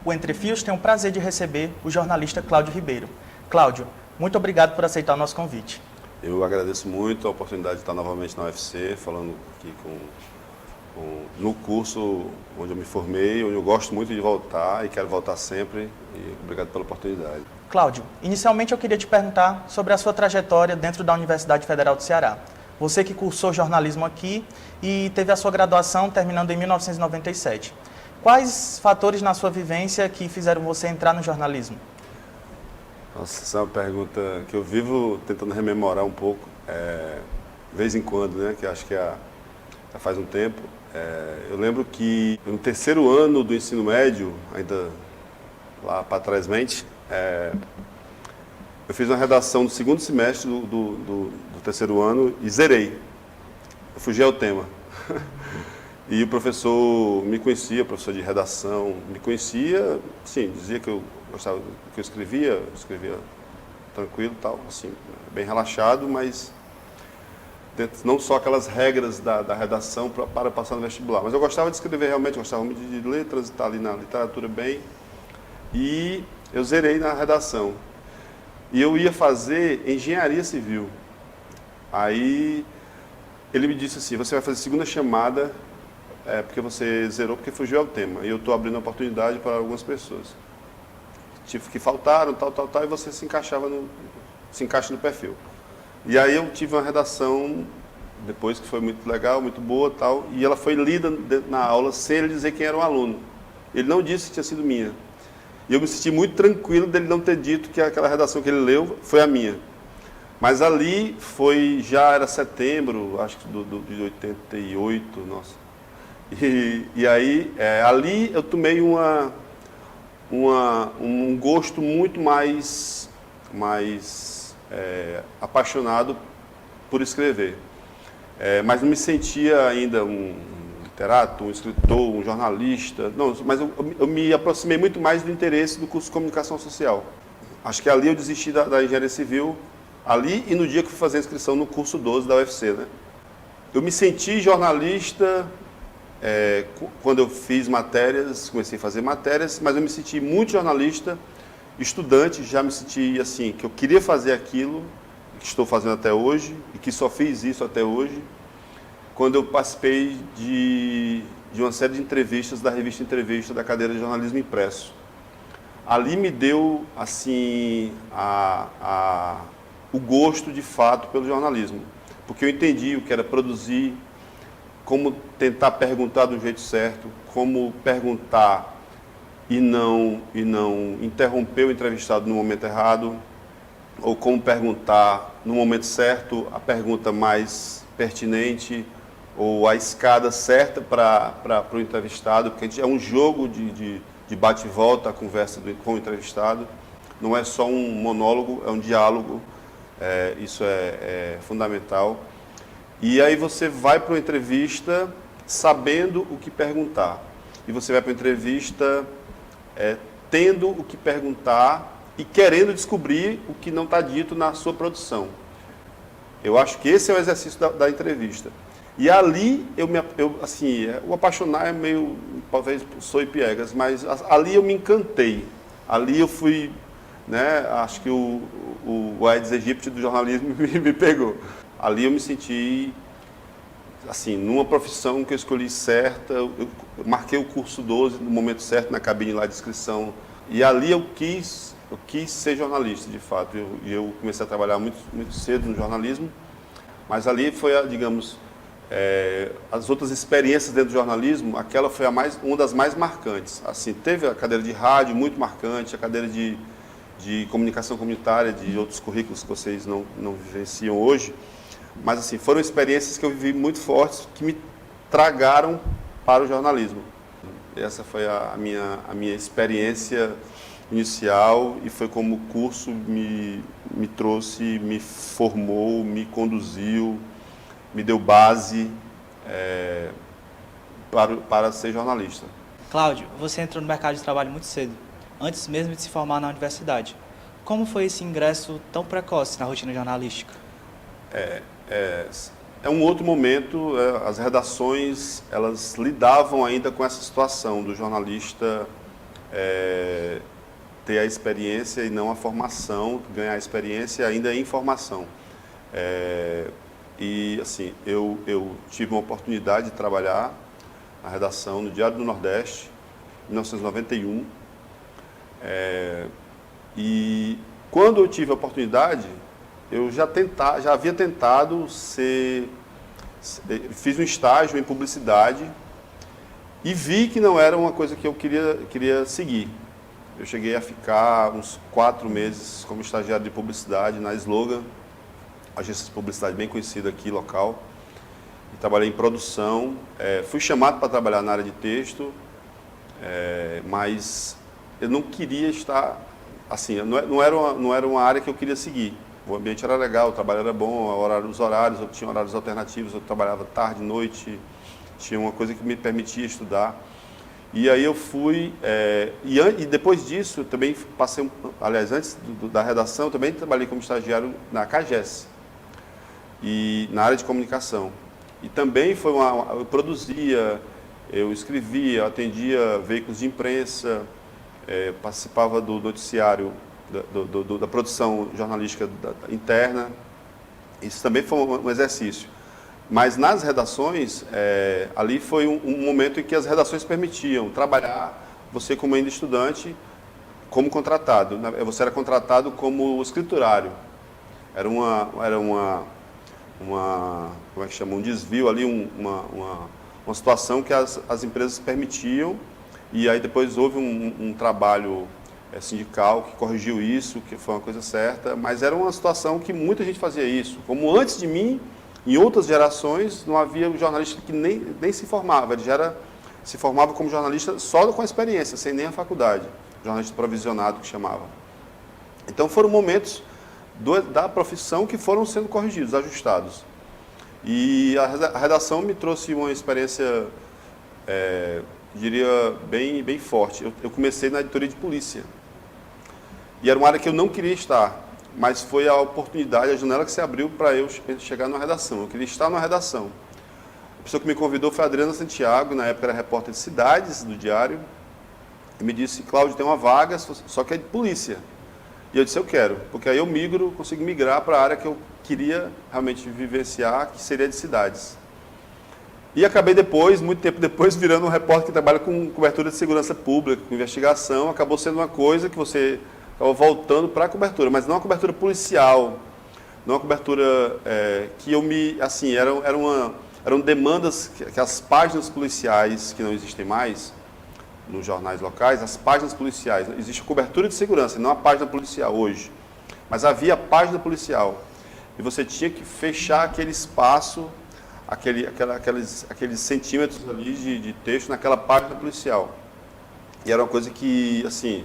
o Entre Fios tem o prazer de receber o jornalista Cláudio Ribeiro. Cláudio, muito obrigado por aceitar o nosso convite. Eu agradeço muito a oportunidade de estar novamente na UFC, falando aqui no curso onde eu me formei, onde eu gosto muito de voltar e quero voltar sempre. E obrigado pela oportunidade. Cláudio, inicialmente eu queria te perguntar sobre a sua trajetória dentro da Universidade Federal do Ceará. Você que cursou jornalismo aqui e teve a sua graduação terminando em 1997. Quais fatores na sua vivência que fizeram você entrar no jornalismo? Nossa, essa é uma pergunta que eu vivo tentando rememorar um pouco, de vez em quando, né? Que acho que já faz um tempo. Eu lembro que no terceiro ano do ensino médio, ainda lá para trás mente, eu fiz uma redação do segundo semestre do terceiro ano e zerei. Eu fugi ao tema. E o professor me conhecia, o professor de redação me conhecia, sim, dizia que eu gostava do que eu escrevia tranquilo e tal, assim, bem relaxado, mas não só aquelas regras da redação para passar no vestibular. Mas eu gostava de escrever realmente, gostava muito de letras, estar ali na literatura bem. E eu zerei na redação. E eu ia fazer engenharia civil. Aí ele me disse assim, você vai fazer segunda chamada, porque você zerou, porque fugiu ao tema. E eu estou abrindo a oportunidade para algumas pessoas. Tipo, que faltaram, tal, e você se encaixa no perfil. E aí eu tive uma redação, depois que foi muito legal, muito boa, tal, e ela foi lida na aula sem ele dizer quem era o aluno. Ele não disse que tinha sido minha. E eu me senti muito tranquilo dele não ter dito que aquela redação que ele leu foi a minha. Mas ali já era setembro, acho que de 88, nossa. E aí, ali eu tomei um gosto muito mais apaixonado por escrever. Mas não me sentia ainda um literato, um escritor, um jornalista. Não, mas eu me aproximei muito mais do interesse do curso de comunicação social. Acho que ali eu desisti da engenharia civil, ali e no dia que fui fazer a inscrição no curso 12 da UFC, né? Eu me senti jornalista quando eu fiz matérias, comecei a fazer matérias, mas eu me senti muito jornalista, estudante, já me senti assim, que eu queria fazer aquilo que estou fazendo até hoje e que só fiz isso até hoje, quando eu participei de uma série de entrevistas da revista Entrevista da cadeira de jornalismo impresso. Ali me deu assim o gosto de fato pelo jornalismo, porque eu entendi o que era produzir, como tentar perguntar do jeito certo, como perguntar e não interromper o entrevistado no momento errado, ou como perguntar no momento certo a pergunta mais pertinente, ou a escada certa para o entrevistado, porque é um jogo de bate e volta a conversa com o entrevistado, não é só um monólogo, é um diálogo, isso é fundamental. E aí você vai para uma entrevista sabendo o que perguntar. E você vai para uma entrevista tendo o que perguntar e querendo descobrir o que não está dito na sua produção. Eu acho que esse é o exercício da entrevista. E ali, o apaixonar é meio, talvez soe piegas, mas ali eu me encantei. Ali eu fui, né, acho que o Aedes aegypti do jornalismo me pegou. Ali eu me senti, assim, numa profissão que eu escolhi certa, eu marquei o curso 12 no momento certo, na cabine lá de inscrição. E ali eu quis ser jornalista, de fato. Eu comecei a trabalhar muito, muito cedo no jornalismo, mas ali foi, digamos, as outras experiências dentro do jornalismo, aquela foi uma das mais marcantes. Assim, teve a cadeira de rádio muito marcante, a cadeira de comunicação comunitária, de outros currículos que vocês não vivenciam hoje, mas assim, foram experiências que eu vivi muito fortes, que me tragaram para o jornalismo. Essa foi a minha experiência inicial e foi como o curso me trouxe, me formou, me conduziu, me deu base para ser jornalista. Cláudio, você entrou no mercado de trabalho muito cedo, antes mesmo de se formar na universidade. Como foi esse ingresso tão precoce na rotina jornalística? É um outro momento, as redações, elas lidavam ainda com essa situação do jornalista ter a experiência e não a formação, ganhar a experiência ainda em formação. E assim, eu tive uma oportunidade de trabalhar na redação no Diário do Nordeste, em 1991. E quando eu tive a oportunidade, eu já havia tentado fiz um estágio em publicidade e vi que não era uma coisa que eu queria seguir. Eu cheguei a ficar uns 4 meses como estagiário de publicidade na Slogan, agência de publicidade bem conhecida aqui, local. E trabalhei em produção. Fui chamado para trabalhar na área de texto, mas eu não queria estar, assim, não era uma área que eu queria seguir. O ambiente era legal, o trabalho era bom, os horários, eu tinha horários alternativos, eu trabalhava tarde, noite, tinha uma coisa que me permitia estudar. E aí eu fui, e depois disso, eu também passei, aliás, antes da redação, eu também trabalhei como estagiário na CAGES, e na área de comunicação. E também eu produzia, eu escrevia, eu atendia veículos de imprensa, participava do noticiário, da produção jornalística interna. Isso também foi um exercício. Mas nas redações, ali foi um momento em que as redações permitiam trabalhar, você como ainda estudante, como contratado. Você era contratado como escriturário. Era como é que chama? Um desvio ali, uma situação que as empresas permitiam, e aí depois houve um trabalho sindical que corrigiu isso, que foi uma coisa certa, mas era uma situação que muita gente fazia isso. Como antes de mim, em outras gerações, não havia um jornalista que nem se formava, ele se formava como jornalista só com a experiência, sem nem a faculdade, jornalista provisionado que chamava. Então foram momentos da profissão que foram sendo corrigidos, ajustados. E a redação me trouxe uma experiência, diria, bem forte. Eu comecei na editoria de polícia. E era uma área que eu não queria estar, mas foi a oportunidade, a janela que se abriu para eu chegar na redação. Eu queria estar na redação. A pessoa que me convidou foi a Adriana Santiago, na época era repórter de cidades do Diário, e me disse: Cláudio, tem uma vaga, só que é de polícia. E eu disse: eu quero, porque aí eu consigo migrar para a área que eu queria realmente vivenciar, que seria de cidades. E acabei depois, muito tempo depois, virando um repórter que trabalha com cobertura de segurança pública, com investigação. Acabou sendo uma coisa que você acabou voltando para a cobertura, mas não uma cobertura policial, não uma cobertura que eu assim, eram demandas que as páginas policiais, que não existem mais nos jornais locais, as páginas policiais, existe cobertura de segurança, não a página policial hoje, mas havia a página policial, e você tinha que fechar aquele espaço, aqueles centímetros ali de texto naquela página policial. E era uma coisa que, assim,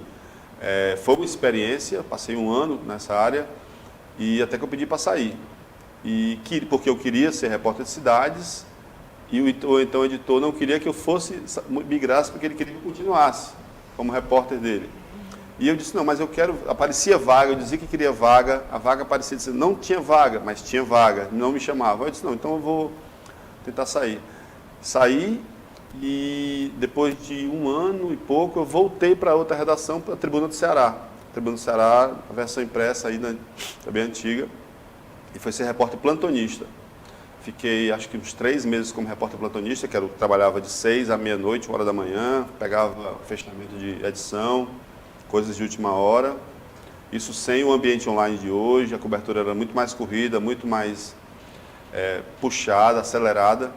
foi uma experiência, passei um ano nessa área, e até que eu pedi para sair. Porque eu queria ser repórter de cidades, e então o editor não queria que eu migrasse, porque ele queria que eu continuasse como repórter dele. E eu disse: não, mas eu quero. Aparecia vaga, eu dizia que queria vaga, a vaga aparecia, dizendo, não tinha vaga, mas tinha vaga, não me chamava. Eu disse: não, então eu vou tentar sair. Saí, e depois de um ano e pouco eu voltei para outra redação, para a Tribuna do Ceará. A Tribuna do Ceará, a versão impressa ainda é bem antiga, e foi ser repórter plantonista. Fiquei acho que uns 3 meses como repórter plantonista, que trabalhava de 6 à meia-noite, 1h da manhã, pegava fechamento de edição, coisas de última hora. Isso sem o ambiente online de hoje, a cobertura era muito mais corrida, muito mais puxada, acelerada.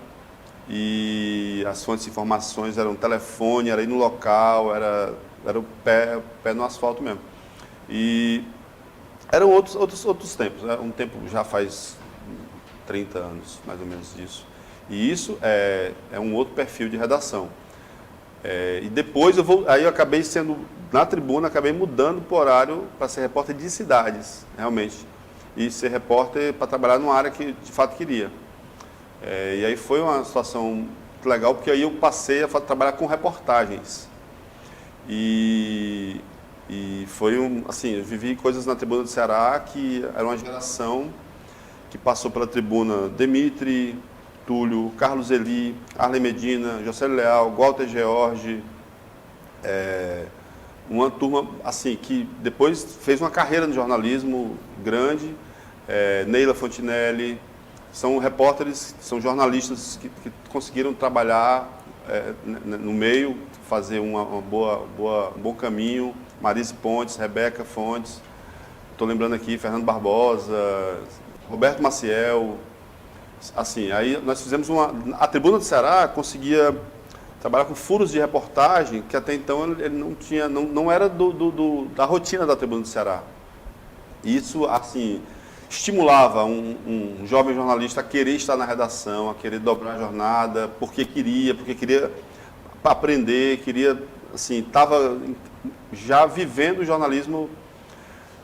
E as fontes de informações eram telefone, era ir no local, era o pé no asfalto mesmo. E eram outros tempos, né? Um tempo já faz 30 anos, mais ou menos disso. E isso é um outro perfil de redação. E depois aí eu acabei sendo, na Tribuna, acabei mudando para o horário para ser repórter de cidades, realmente. E ser repórter para trabalhar numa área que de fato queria. E aí foi uma situação muito legal, porque aí eu passei a trabalhar com reportagens. E foi assim, eu vivi coisas na Tribuna do Ceará que era uma geração que passou pela Tribuna: Demitri, Túlio, Carlos Eli, Arlen Medina, José Leal, Walter George, uma turma assim que depois fez uma carreira no jornalismo grande, Neila Fontinelli, são repórteres, são jornalistas que conseguiram trabalhar no meio, fazer um bom caminho. Marise Pontes, Rebeca Fontes, estou lembrando aqui, Fernando Barbosa, Roberto Maciel. Assim, aí nós fizemos a Tribuna do Ceará conseguia trabalhar com furos de reportagem que até então ele não tinha, não era da rotina da Tribuna do Ceará. E isso, assim, estimulava um jovem jornalista a querer estar na redação, a querer dobrar a jornada, porque queria aprender, assim, estava já vivendo o jornalismo.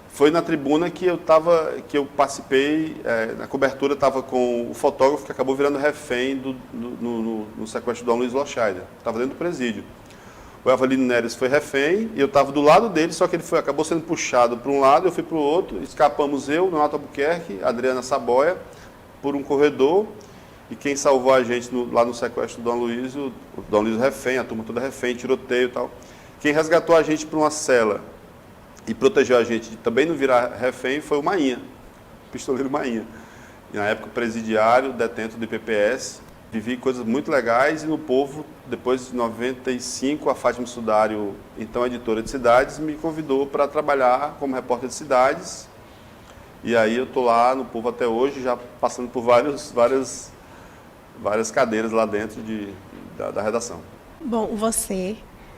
Foi na Tribuna que eu participei, na cobertura estava com o fotógrafo que acabou virando refém no sequestro do Dom Luiz Loscheider, estava dentro do presídio. O Evalino Neres foi refém e eu estava do lado dele, só que ele acabou sendo puxado para um lado, eu fui para o outro, escapamos eu, Nonato Albuquerque, Adriana Saboia, por um corredor, e quem salvou a gente lá no sequestro do Dom Luiz, o Dom Luiz refém, a turma toda refém, tiroteio e tal. Quem resgatou a gente para uma cela e protegeu a gente de também não virar refém foi o Mainha, o pistoleiro Mainha. E, na época, presidiário, detento do IPPS. Vivi coisas muito legais e no Povo, depois de 95, a Fátima Sudário, então editora de cidades, me convidou para trabalhar como repórter de cidades. E aí eu estou lá no Povo até hoje, já passando por várias cadeiras lá dentro da redação. Bom, você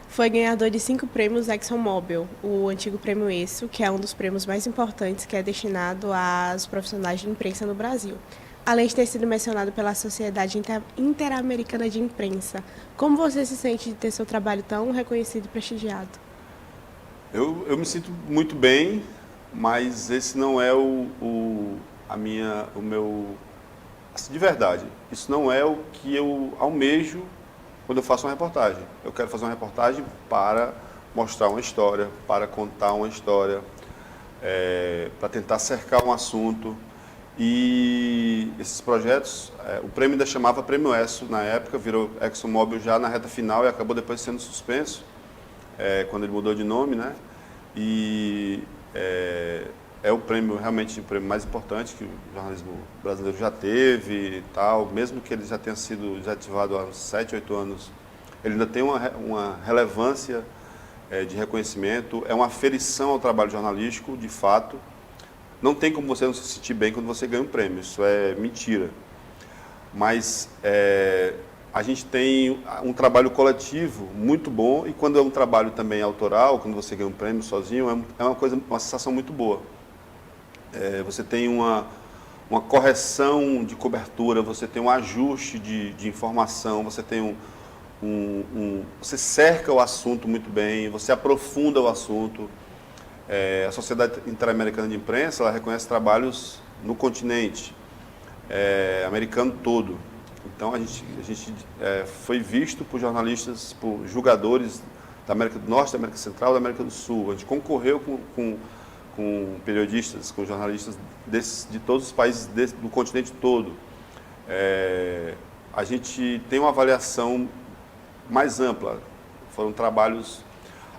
foi ganhador de 5 prêmios ExxonMobil, o antigo prêmio ESSO, que é um dos prêmios mais importantes que é destinado aos profissionais de imprensa no Brasil. Além de ter sido mencionado pela Sociedade Interamericana de Imprensa, como você se sente de ter seu trabalho tão reconhecido e prestigiado? Eu me sinto muito bem, mas esse não é assim, de verdade, isso não é o que eu almejo quando eu faço uma reportagem. Eu quero fazer uma reportagem para mostrar uma história, para contar uma história, para tentar cercar um assunto. E esses projetos, o prêmio ainda chamava Prêmio ESSO na época, virou ExxonMobil já na reta final e acabou depois sendo suspenso, quando ele mudou de nome, né? E é o prêmio, realmente o prêmio mais importante que o jornalismo brasileiro já teve e tal, mesmo que ele já tenha sido desativado há uns 7, 8 anos, ele ainda tem uma relevância de reconhecimento, é uma aferição ao trabalho jornalístico, de fato. Não tem como você não se sentir bem quando você ganha um prêmio, isso é mentira. Mas a gente tem um trabalho coletivo muito bom e quando é um trabalho também autoral, quando você ganha um prêmio sozinho, é uma sensação muito boa. Você tem uma correção de cobertura, você tem um ajuste de informação, você tem você cerca o assunto muito bem, você aprofunda o assunto. A Sociedade Interamericana de Imprensa, ela reconhece trabalhos no continente americano todo. Então a gente foi visto por jornalistas, por julgadores da América do Norte, da América Central e da América do Sul. A gente concorreu com periodistas, com jornalistas de todos os países do continente todo. A gente tem uma avaliação mais ampla. Foram trabalhos...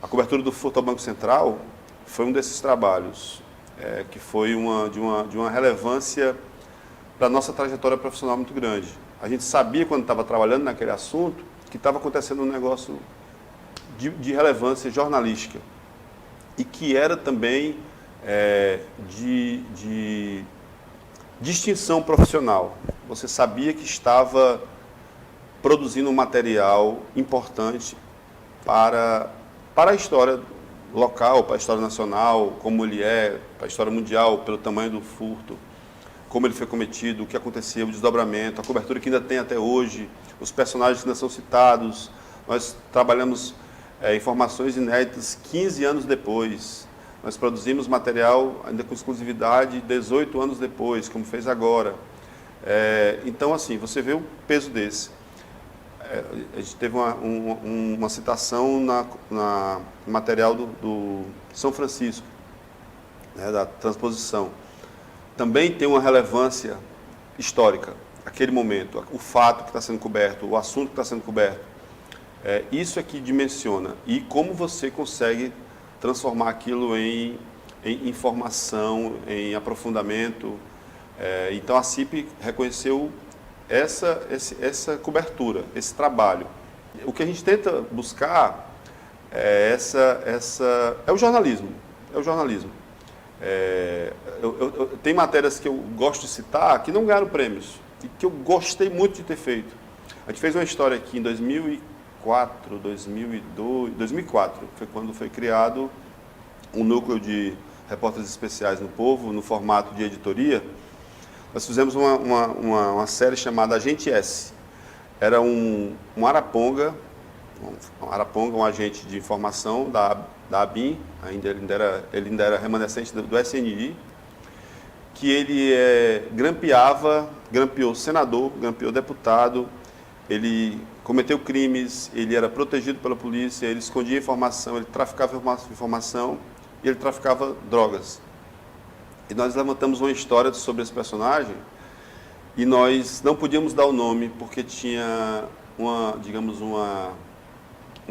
A cobertura do Furto ao Banco Central foi um desses trabalhos, que foi de uma relevância para a nossa trajetória profissional muito grande. A gente sabia, quando estava trabalhando naquele assunto, que estava acontecendo um negócio de relevância jornalística e que era também de distinção profissional. Você sabia que estava produzindo um material importante para a história local, para a história nacional, como ele para a história mundial, pelo tamanho do furto, como ele foi cometido, o que aconteceu, o desdobramento, a cobertura que ainda tem até hoje, os personagens que ainda são citados. Nós trabalhamos informações inéditas 15 anos depois. Nós produzimos material ainda com exclusividade 18 anos depois, como fez agora. Então, assim, você vê o peso desse. A gente teve uma citação no material do São Francisco, né, da transposição. Também tem uma relevância histórica, aquele momento, o fato que está sendo coberto, o assunto que está sendo coberto. Isso é que dimensiona. E como você consegue transformar aquilo em informação, em aprofundamento. Então a CIP reconheceu essa cobertura, esse trabalho. O que a gente tenta buscar é o jornalismo. É o jornalismo. Tem matérias que eu gosto de citar que não ganharam prêmios e que eu gostei muito de ter feito. A gente fez uma história aqui em 2004, foi quando foi criado um núcleo de repórteres especiais no Povo, no formato de editoria. Nós fizemos uma série chamada Agente S. Era um araponga, um agente de informação da ABIN, ele ainda era remanescente do SNI, que ele grampeou senador, grampeou deputado, ele cometeu crimes, ele era protegido pela polícia, ele escondia informação, ele traficava informação e ele traficava drogas. E nós levantamos uma história sobre esse personagem e nós não podíamos dar o nome porque tinha uma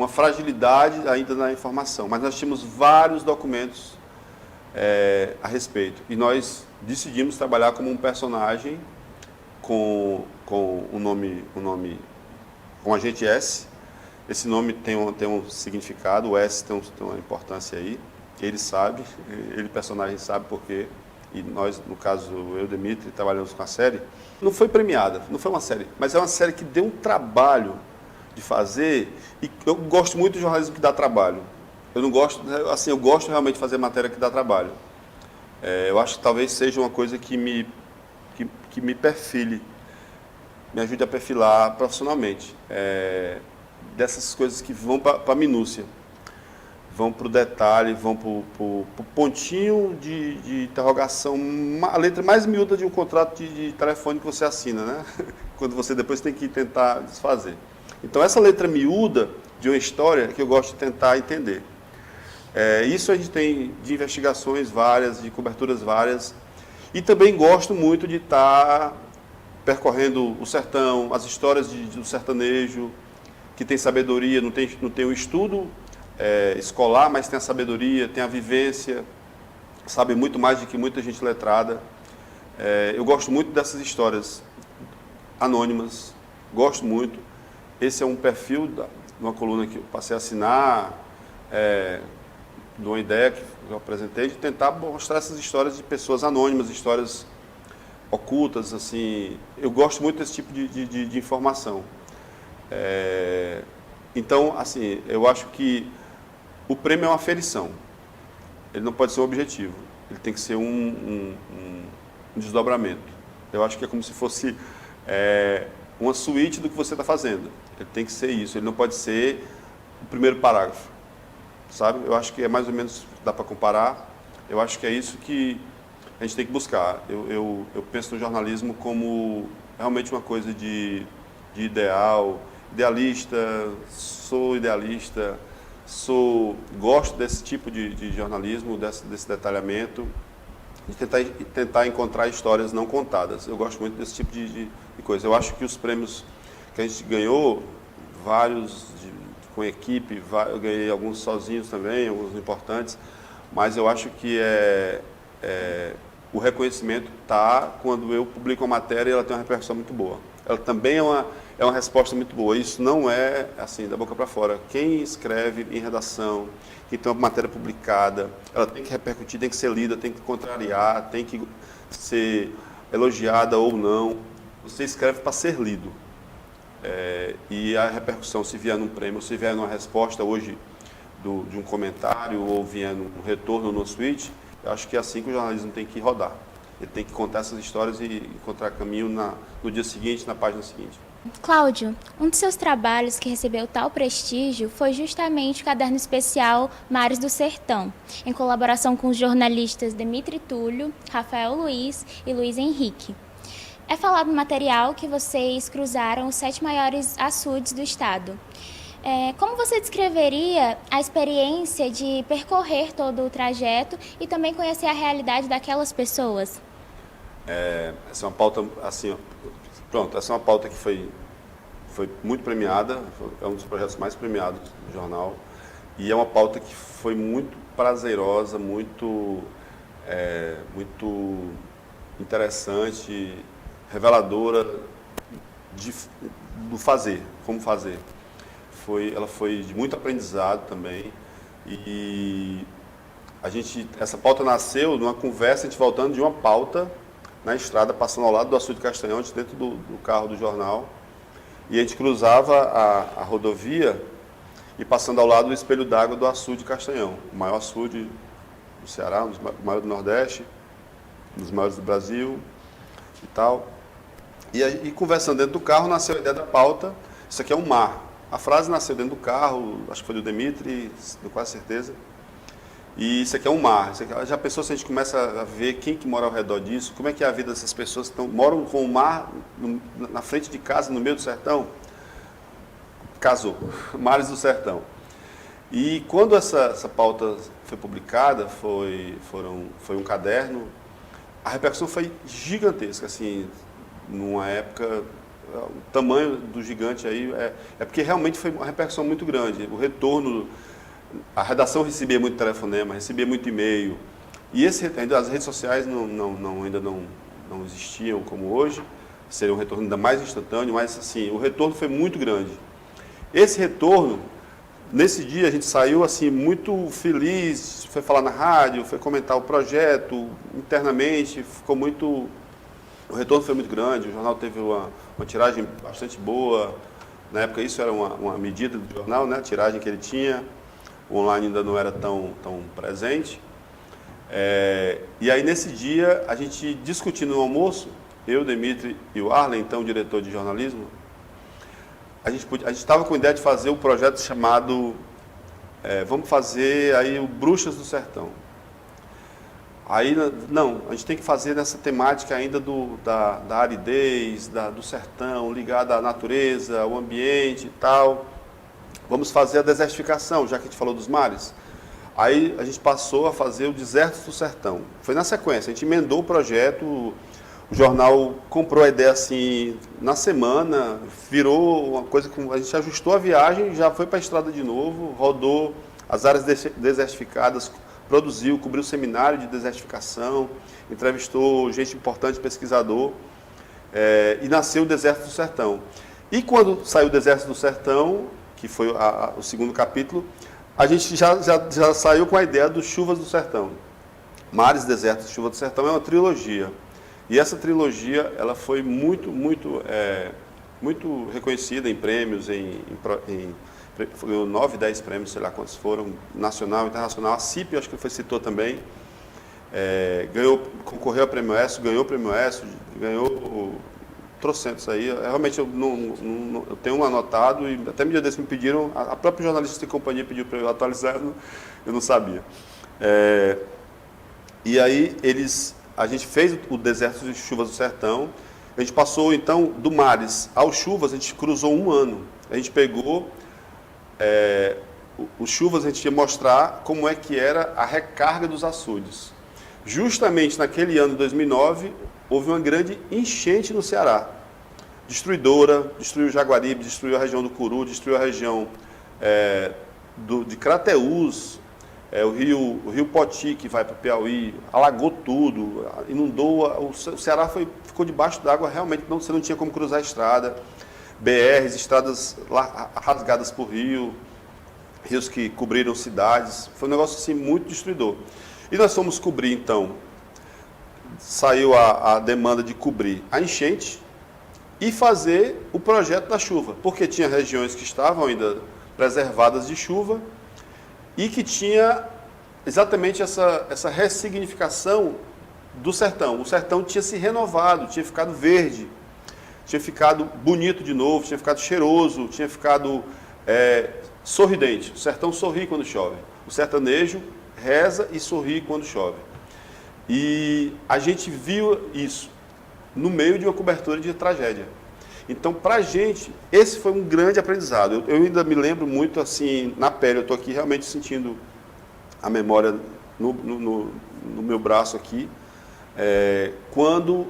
fragilidade ainda na informação, mas nós tínhamos vários documentos a respeito. E nós decidimos trabalhar como um personagem com o nome com agente S. Esse nome tem um significado, o S tem uma importância aí. Ele sabe, personagem sabe por quê. E nós, no caso, eu e Demitri, trabalhamos com a série. Não foi premiada, não foi uma série, mas é uma série que deu um trabalho de fazer. E eu gosto muito de jornalismo que dá trabalho. Eu não gosto, assim, eu gosto realmente de fazer matéria que dá trabalho. Eu acho que talvez seja uma coisa que me perfile, me ajude a perfilar profissionalmente. Dessas coisas que vão para a minúcia, vão para o detalhe, vão para o pontinho de interrogação, a letra mais miúda de um contrato de telefone que você assina, né? Quando você depois tem que tentar desfazer. Então, essa letra miúda de uma história que eu gosto de tentar entender. Isso a gente tem de investigações várias, de coberturas várias. E também gosto muito de estar percorrendo o sertão, as histórias do sertanejo, que tem sabedoria, não tem o estudo escolar, mas tem a sabedoria, tem a vivência, sabe muito mais do que muita gente letrada. Eu gosto muito dessas histórias anônimas, gosto muito. Esse é um perfil de uma coluna que eu passei a assinar, de uma ideia que eu apresentei, de tentar mostrar essas histórias de pessoas anônimas, histórias ocultas, assim. Eu gosto muito desse tipo de informação. Então, assim, eu acho que o prêmio é uma aferição. Ele não pode ser um objetivo. Ele tem que ser um desdobramento. Eu acho que é como se fosse uma suíte do que você está fazendo. Ele tem que ser isso. Ele não pode ser o primeiro parágrafo. Sabe? Eu acho que é mais ou menos, dá para comparar. Eu acho que é isso que a gente tem que buscar. Eu penso no jornalismo como realmente uma coisa de idealista, sou idealista, gosto desse tipo de jornalismo, desse detalhamento, de tentar encontrar histórias não contadas. Eu gosto muito desse tipo de coisa. Eu acho que os prêmios que a gente ganhou, vários com equipe, eu ganhei alguns sozinhos também, alguns importantes, mas eu acho que o reconhecimento está quando eu publico uma matéria e ela tem uma repercussão muito boa. Ela também é uma resposta muito boa. Isso não é assim, da boca para fora. Quem escreve em redação, quem tem uma matéria publicada, ela tem que repercutir, tem que ser lida, tem que contrariar, tem que ser elogiada ou não. Você escreve para ser lido. E a repercussão, se vier num prêmio, se vier numa resposta hoje de um comentário ou vier num retorno no tweet, eu acho que é assim que o jornalismo tem que rodar. Ele tem que contar essas histórias e encontrar caminho no dia seguinte, na página seguinte. Cláudio, um dos seus trabalhos que recebeu tal prestígio foi justamente o caderno especial Mares do Sertão, em colaboração com os jornalistas Demitri Túlio, Rafael Luiz e Luiz Henrique. É falado no material que vocês cruzaram os 7 maiores açudes do estado. Como você descreveria a experiência de percorrer todo o trajeto e também conhecer a realidade daquelas pessoas? Essa é uma pauta, assim, essa é uma pauta que foi muito premiada, é um dos projetos mais premiados do jornal, e é uma pauta que foi muito prazerosa, muito interessante, reveladora do fazer, como fazer. Ela foi de muito aprendizado também. E essa pauta nasceu numa conversa, a gente voltando de uma pauta na estrada, passando ao lado do Açude Castanhão, dentro do carro do jornal. E a gente cruzava a rodovia e passando ao lado do espelho d'água do Açude Castanhão, o maior açude do Ceará, um dos maiores do Nordeste, um dos maiores do Brasil e tal. E conversando dentro do carro, nasceu a ideia da pauta, isso aqui é um mar. A frase nasceu dentro do carro, acho que foi do Demitri, tenho quase certeza. E isso aqui é um mar. Já pensou se a gente começa a ver quem que mora ao redor disso? Como é que é a vida dessas pessoas que moram com o mar na frente de casa, no meio do sertão? Casou. Mares do Sertão. E quando essa pauta foi publicada, foi um caderno, a repercussão foi gigantesca, assim, numa época. O tamanho do gigante aí é porque realmente foi uma repercussão muito grande. O retorno, a redação recebia muito telefonema, recebia muito e-mail. E ainda as redes sociais ainda não existiam como hoje, seria um retorno ainda mais instantâneo, mas assim, o retorno foi muito grande. Esse retorno, nesse dia a gente saiu assim muito feliz, foi falar na rádio, foi comentar o projeto internamente, o retorno foi muito grande, o jornal teve uma tiragem bastante boa. Na época isso era uma medida do jornal, né? A tiragem que ele tinha, o online ainda não era tão presente. E aí nesse dia, a gente discutindo no almoço, eu, Demitri e o Arlen, então diretor de jornalismo, a gente estava com a ideia de fazer um projeto chamado, vamos fazer aí o Bruxas do Sertão. Aí, não, a gente tem que fazer nessa temática ainda da aridez, do sertão, ligada à natureza, ao ambiente e tal. Vamos fazer a desertificação, já que a gente falou dos mares. Aí a gente passou a fazer o Deserto do Sertão. Foi na sequência, a gente emendou o projeto, o jornal comprou a ideia assim, na semana, virou uma coisa que a gente ajustou a viagem, já foi para a estrada de novo, rodou as áreas desertificadas, produziu, cobriu seminário de desertificação, entrevistou gente importante, pesquisador, e nasceu o Deserto do Sertão. E quando saiu o Deserto do Sertão, que foi o segundo capítulo, a gente já saiu com a ideia dos Chuvas do Sertão. Mares, Desertos e Chuva do Sertão é uma trilogia. E essa trilogia ela foi muito reconhecida em prêmios, foi 9, 10 prêmios, sei lá quantos foram, nacional, internacional. A CIP, acho que citou também, concorreu ao Prêmio ESSO, ganhou o Prêmio ESSO, ganhou trocentos aí. Realmente eu tenho um anotado e até no dia desse me pediram, a própria jornalista de companhia pediu para eu atualizar, eu não sabia. E aí a gente fez o Deserto de Chuvas do Sertão, a gente passou então do Mares ao Chuvas, a gente cruzou um ano. A gente pegou os Chuvas, a gente ia mostrar como é que era a recarga dos açudes. Justamente naquele ano de 2009, houve uma grande enchente no Ceará. Destruidora, destruiu Jaguaribe, destruiu a região do Curu, destruiu a região de Crateús, o rio Poti, que vai para o Piauí, alagou tudo, inundou, o Ceará ficou debaixo d'água, realmente você não tinha como cruzar a estrada, BRs, estradas rasgadas por rios que cobriram cidades, foi um negócio assim muito destruidor. E nós fomos cobrir então, saiu a demanda de cobrir a enchente e fazer o projeto da chuva, porque tinha regiões que estavam ainda preservadas de chuva e que tinha exatamente essa ressignificação do sertão. O sertão tinha se renovado, tinha ficado verde, tinha ficado bonito de novo, tinha ficado cheiroso, tinha ficado sorridente. O sertão sorri quando chove. O sertanejo reza e sorri quando chove. E a gente viu isso no meio de uma cobertura de tragédia. Então, para a gente, esse foi um grande aprendizado. Eu ainda me lembro muito assim, na pele, eu estou aqui realmente sentindo a memória no meu braço aqui, quando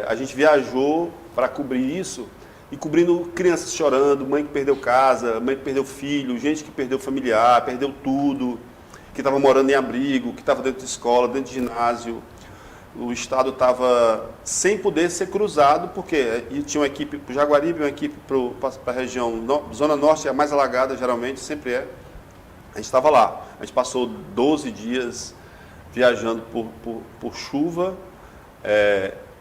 a gente viajou para cobrir isso, e cobrindo crianças chorando, mãe que perdeu casa, mãe que perdeu filho, gente que perdeu familiar, perdeu tudo. que estava morando em abrigo, que estava dentro de escola, dentro de ginásio. O estado estava sem poder ser cruzado, porque tinha uma equipe para o Jaguaribe, uma equipe para a região Zona Norte, a mais alagada geralmente, sempre é. A gente estava lá. A gente passou 12 dias viajando por chuva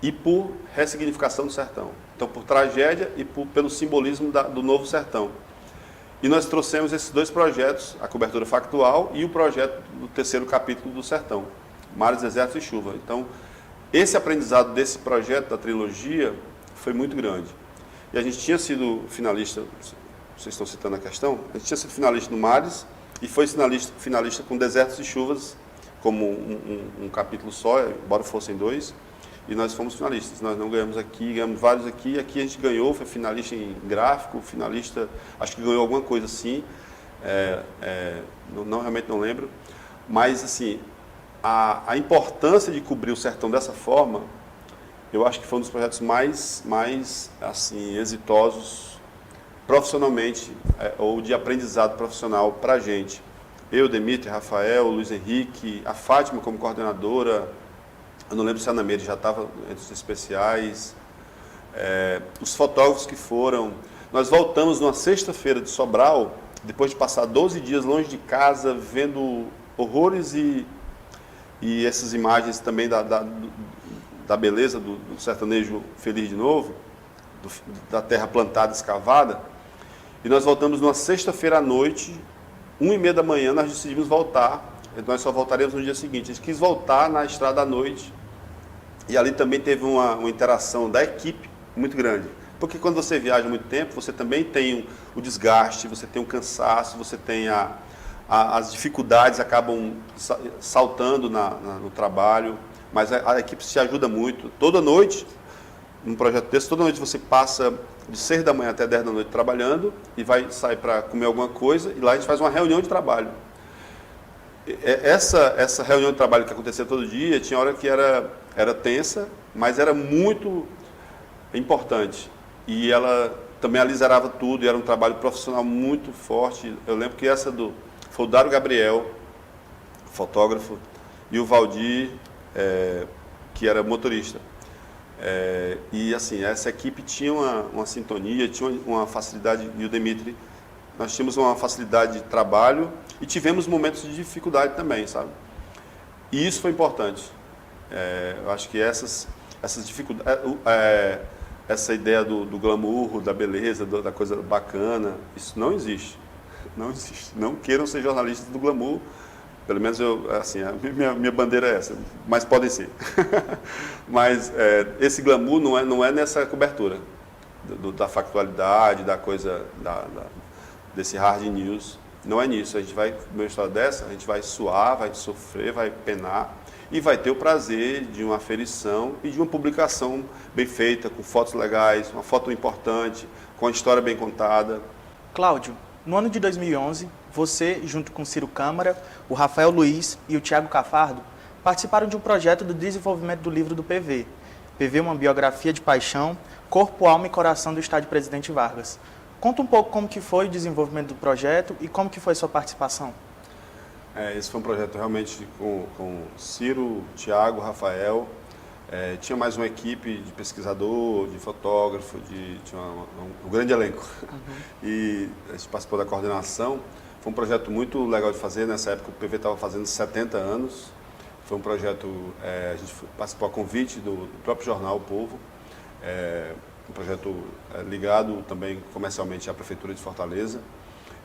e por ressignificação do sertão. Então, por tragédia e pelo simbolismo do novo sertão. E nós trouxemos esses dois projetos, a cobertura factual e o projeto do terceiro capítulo do sertão, Mares, Desertos e Chuva. Então, esse aprendizado desse projeto, da trilogia, foi muito grande. E a gente tinha sido finalista, vocês estão citando a questão, a gente tinha sido finalista no Mares e foi finalista com Desertos e Chuvas, como um capítulo só, embora fossem dois, e nós fomos finalistas. Nós não ganhamos aqui, ganhamos vários aqui. Aqui a gente ganhou, foi finalista em gráfico, finalista, acho que ganhou alguma coisa assim, realmente não lembro. Mas, assim, a importância de cobrir o sertão dessa forma, eu acho que foi um dos projetos mais assim, exitosos profissionalmente, ou de aprendizado profissional para a gente. Eu, Demitri, Rafael, Luiz Henrique, a Fátima como coordenadora, eu não lembro se a Ana Meire já estava entre os especiais, os fotógrafos que foram. Nós voltamos numa sexta-feira de Sobral, depois de passar 12 dias longe de casa, vendo horrores e essas imagens também da beleza do sertanejo feliz de novo, da terra plantada, escavada. E nós voltamos numa sexta-feira à noite, 1h30 da manhã, nós decidimos voltar. Nós só voltaremos no dia seguinte. A gente quis voltar na estrada à noite. E ali também teve uma interação da equipe muito grande. Porque quando você viaja muito tempo, você também tem o desgaste, você tem o cansaço, você tem as dificuldades acabam saltando no trabalho. Mas a equipe se ajuda muito. Toda noite, num projeto desse, toda noite você passa de 6 da manhã até 10 da noite trabalhando e vai sair para comer alguma coisa e lá a gente faz uma reunião de trabalho. Essa reunião de trabalho que acontecia todo dia, tinha hora que era tensa, mas era muito importante. E ela também aliserava tudo, e era um trabalho profissional muito forte. Eu lembro que foi o Dário Gabriel, fotógrafo, e o Valdir, que era motorista. E assim, essa equipe tinha uma sintonia, tinha uma facilidade, e o Demitri, nós tínhamos uma facilidade de trabalho e tivemos momentos de dificuldade também, sabe? E isso foi importante. Eu acho que essas dificuldades, essa ideia do glamour, da beleza, da coisa bacana, isso não existe. Não existe. Não queiram ser jornalistas do glamour. Pelo menos a minha bandeira é essa, mas podem ser. Mas esse glamour não é nessa cobertura da factualidade, da coisa, desse hard news. Não é nisso. A gente vai, numa história dessa, a gente vai suar, vai sofrer, vai penar e vai ter o prazer de uma aferição e de uma publicação bem feita, com fotos legais, uma foto importante, com a história bem contada. Cláudio, no ano de 2011, você, junto com Ciro Câmara, o Rafael Luiz e o Tiago Cafardo, participaram de um projeto do desenvolvimento do livro do PV. PV, uma biografia de paixão, corpo, alma e coração do Estádio Presidente Vargas. Conta um pouco como que foi o desenvolvimento do projeto e como que foi sua participação. Esse foi um projeto realmente com Ciro, Tiago, Rafael. Tinha mais uma equipe de pesquisador, de fotógrafo, tinha um grande elenco. Uhum. E a gente participou da coordenação. Foi um projeto muito legal de fazer. Nessa época o PV estava fazendo 70 anos. Foi um projeto, a gente participou a convite do próprio jornal O Povo. Um projeto ligado também comercialmente à Prefeitura de Fortaleza.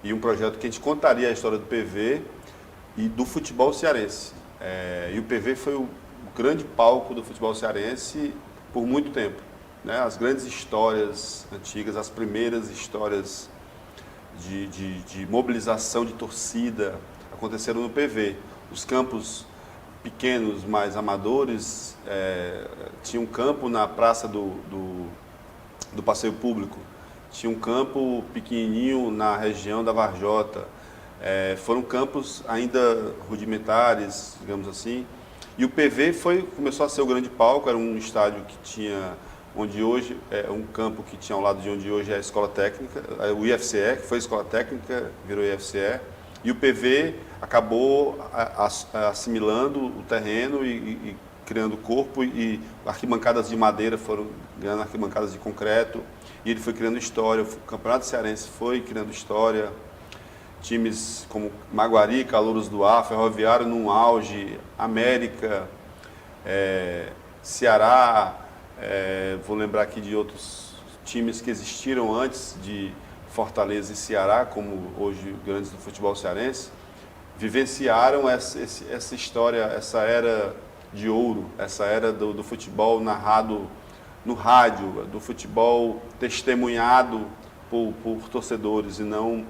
E um projeto que a gente contaria a história do PV e do futebol cearense. E o PV foi o grande palco do futebol cearense por muito tempo, né? As grandes histórias antigas, as primeiras histórias de mobilização de torcida aconteceram no PV. Os campos pequenos, mais amadores, tinha um campo na praça do Passeio Público, tinha um campo pequenininho na região da Varjota. Foram campos ainda rudimentares, digamos assim, e o PV começou a ser o grande palco. Era um estádio que tinha, onde hoje um campo que tinha ao lado de onde hoje é a Escola Técnica, o IFCE, que foi a Escola Técnica, virou IFCE, E o PV acabou assimilando o terreno e criando corpo, e arquibancadas de madeira foram ganhando arquibancadas de concreto, e ele foi criando história. O Campeonato Cearense foi criando história. Times como Maguari, Calouros do Ar, Ferroviário num auge, América, Ceará, vou lembrar aqui de outros times que existiram antes de Fortaleza e Ceará, como hoje grandes do futebol cearense, vivenciaram essa história, essa era de ouro, essa era do futebol narrado no rádio, do futebol testemunhado por torcedores e não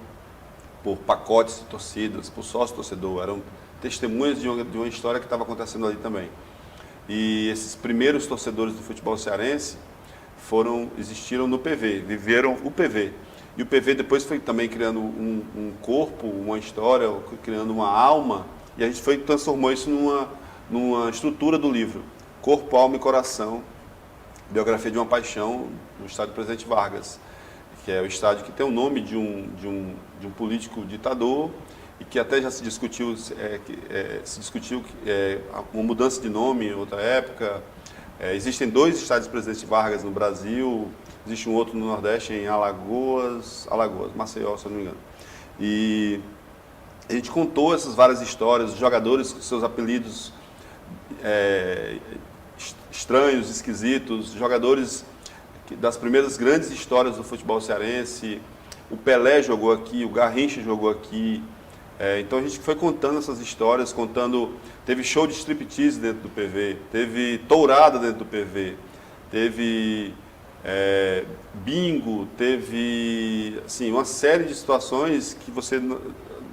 por pacotes de torcidas, por sócio-torcedor. Eram testemunhas de uma história que estava acontecendo ali também. E esses primeiros torcedores do futebol cearense existiram no PV, viveram o PV. E o PV depois foi também criando um corpo, uma história, criando uma alma, e a gente transformou isso numa estrutura do livro, Corpo, Alma e Coração, biografia de uma paixão, no estádio Presidente Vargas, que é o estádio que tem o nome de um político ditador, e que até já se discutiu uma mudança de nome em outra época. Existem 2 estádios Presidente Vargas no Brasil, existe um outro no Nordeste, em Alagoas, Maceió, se eu não me engano. E a gente contou essas várias histórias, os jogadores com seus apelidos estranhos, esquisitos, jogadores das primeiras grandes histórias do futebol cearense. O Pelé jogou aqui, o Garrincha jogou aqui. Então a gente foi contando essas histórias, teve show de striptease dentro do PV, teve tourada dentro do PV, teve bingo, teve assim, uma série de situações que você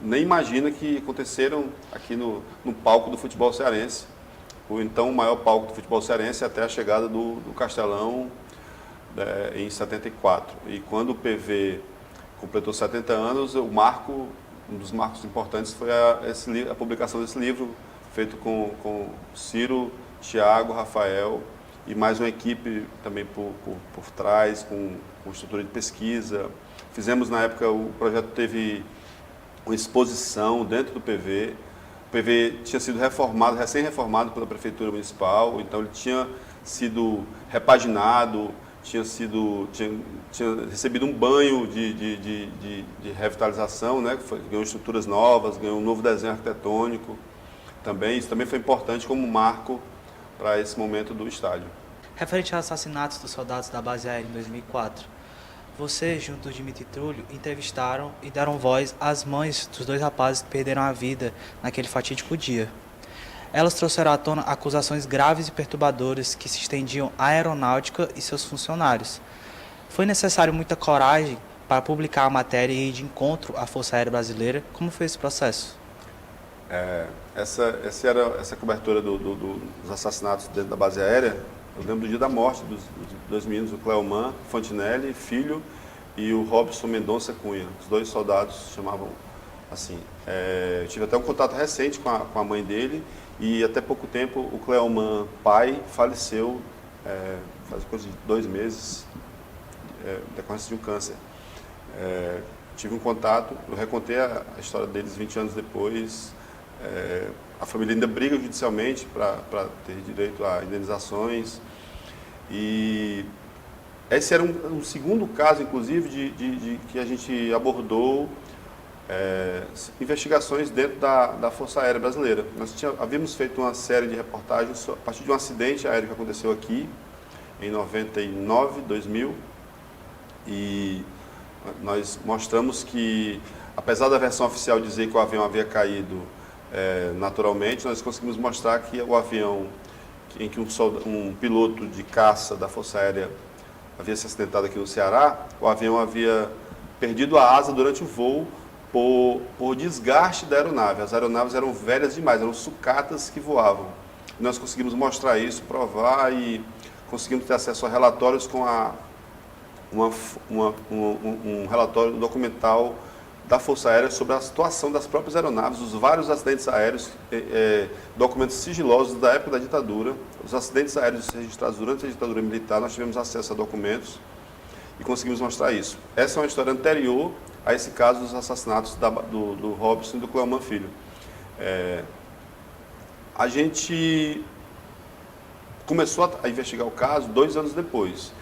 nem imagina que aconteceram aqui no palco do futebol cearense, o então maior palco do futebol cearense, até a chegada do Castelão em 74. E quando o PV completou 70 anos, um dos marcos importantes foi a publicação desse livro, feito com Ciro, Tiago, Rafael e mais uma equipe também por trás, com estrutura de pesquisa. Fizemos, na época, o projeto teve uma exposição dentro do PV. O PV tinha sido recém-reformado pela Prefeitura Municipal, então ele tinha sido repaginado, tinha recebido um banho de revitalização, né? Ganhou estruturas novas, ganhou um novo desenho arquitetônico também. Isso também foi importante como marco para esse momento do estádio. Referente aos assassinatos dos soldados da base aérea em 2004, você, junto do Dimitri Trulli, entrevistaram e deram voz às mães dos 2 rapazes que perderam a vida naquele fatídico dia. Elas trouxeram à tona acusações graves e perturbadoras que se estendiam à aeronáutica e seus funcionários. Foi necessário muita coragem para publicar a matéria e ir de encontro à Força Aérea Brasileira. Como foi esse processo? Essa cobertura dos assassinatos dentro da base aérea, eu lembro do dia da morte dos 2 meninos, o Cleoman Fontinelli, filho, e o Robson Mendonça Cunha. Os 2 soldados chamavam assim. Eu tive até um contato recente com a mãe dele, e até pouco tempo o Cleoman, pai, faleceu faz coisa de 2 meses, decorrência de um câncer. Tive um contato, eu recontei a história deles 20 anos depois. A família ainda briga judicialmente para ter direito a indenizações. E esse era um segundo caso, inclusive, de que a gente abordou investigações dentro da Força Aérea Brasileira. Nós havíamos feito uma série de reportagens a partir de um acidente aéreo que aconteceu aqui em 99, 2000, e nós mostramos que, apesar da versão oficial dizer que o avião havia caído naturalmente, nós conseguimos mostrar que o avião em que um piloto de caça da Força Aérea havia se acidentado aqui no Ceará, o avião havia perdido a asa durante o voo por desgaste da aeronave. As aeronaves eram velhas demais, eram sucatas que voavam. Nós conseguimos mostrar isso, provar, e conseguimos ter acesso a relatórios com um relatório documental da Força Aérea sobre a situação das próprias aeronaves, os vários acidentes aéreos, documentos sigilosos da época da ditadura, os acidentes aéreos registrados durante a ditadura militar. Nós tivemos acesso a documentos e conseguimos mostrar isso. Essa é uma história anterior a esse caso dos assassinatos do Robson e do Cleoman Filho. A gente começou a investigar o caso 2 anos depois.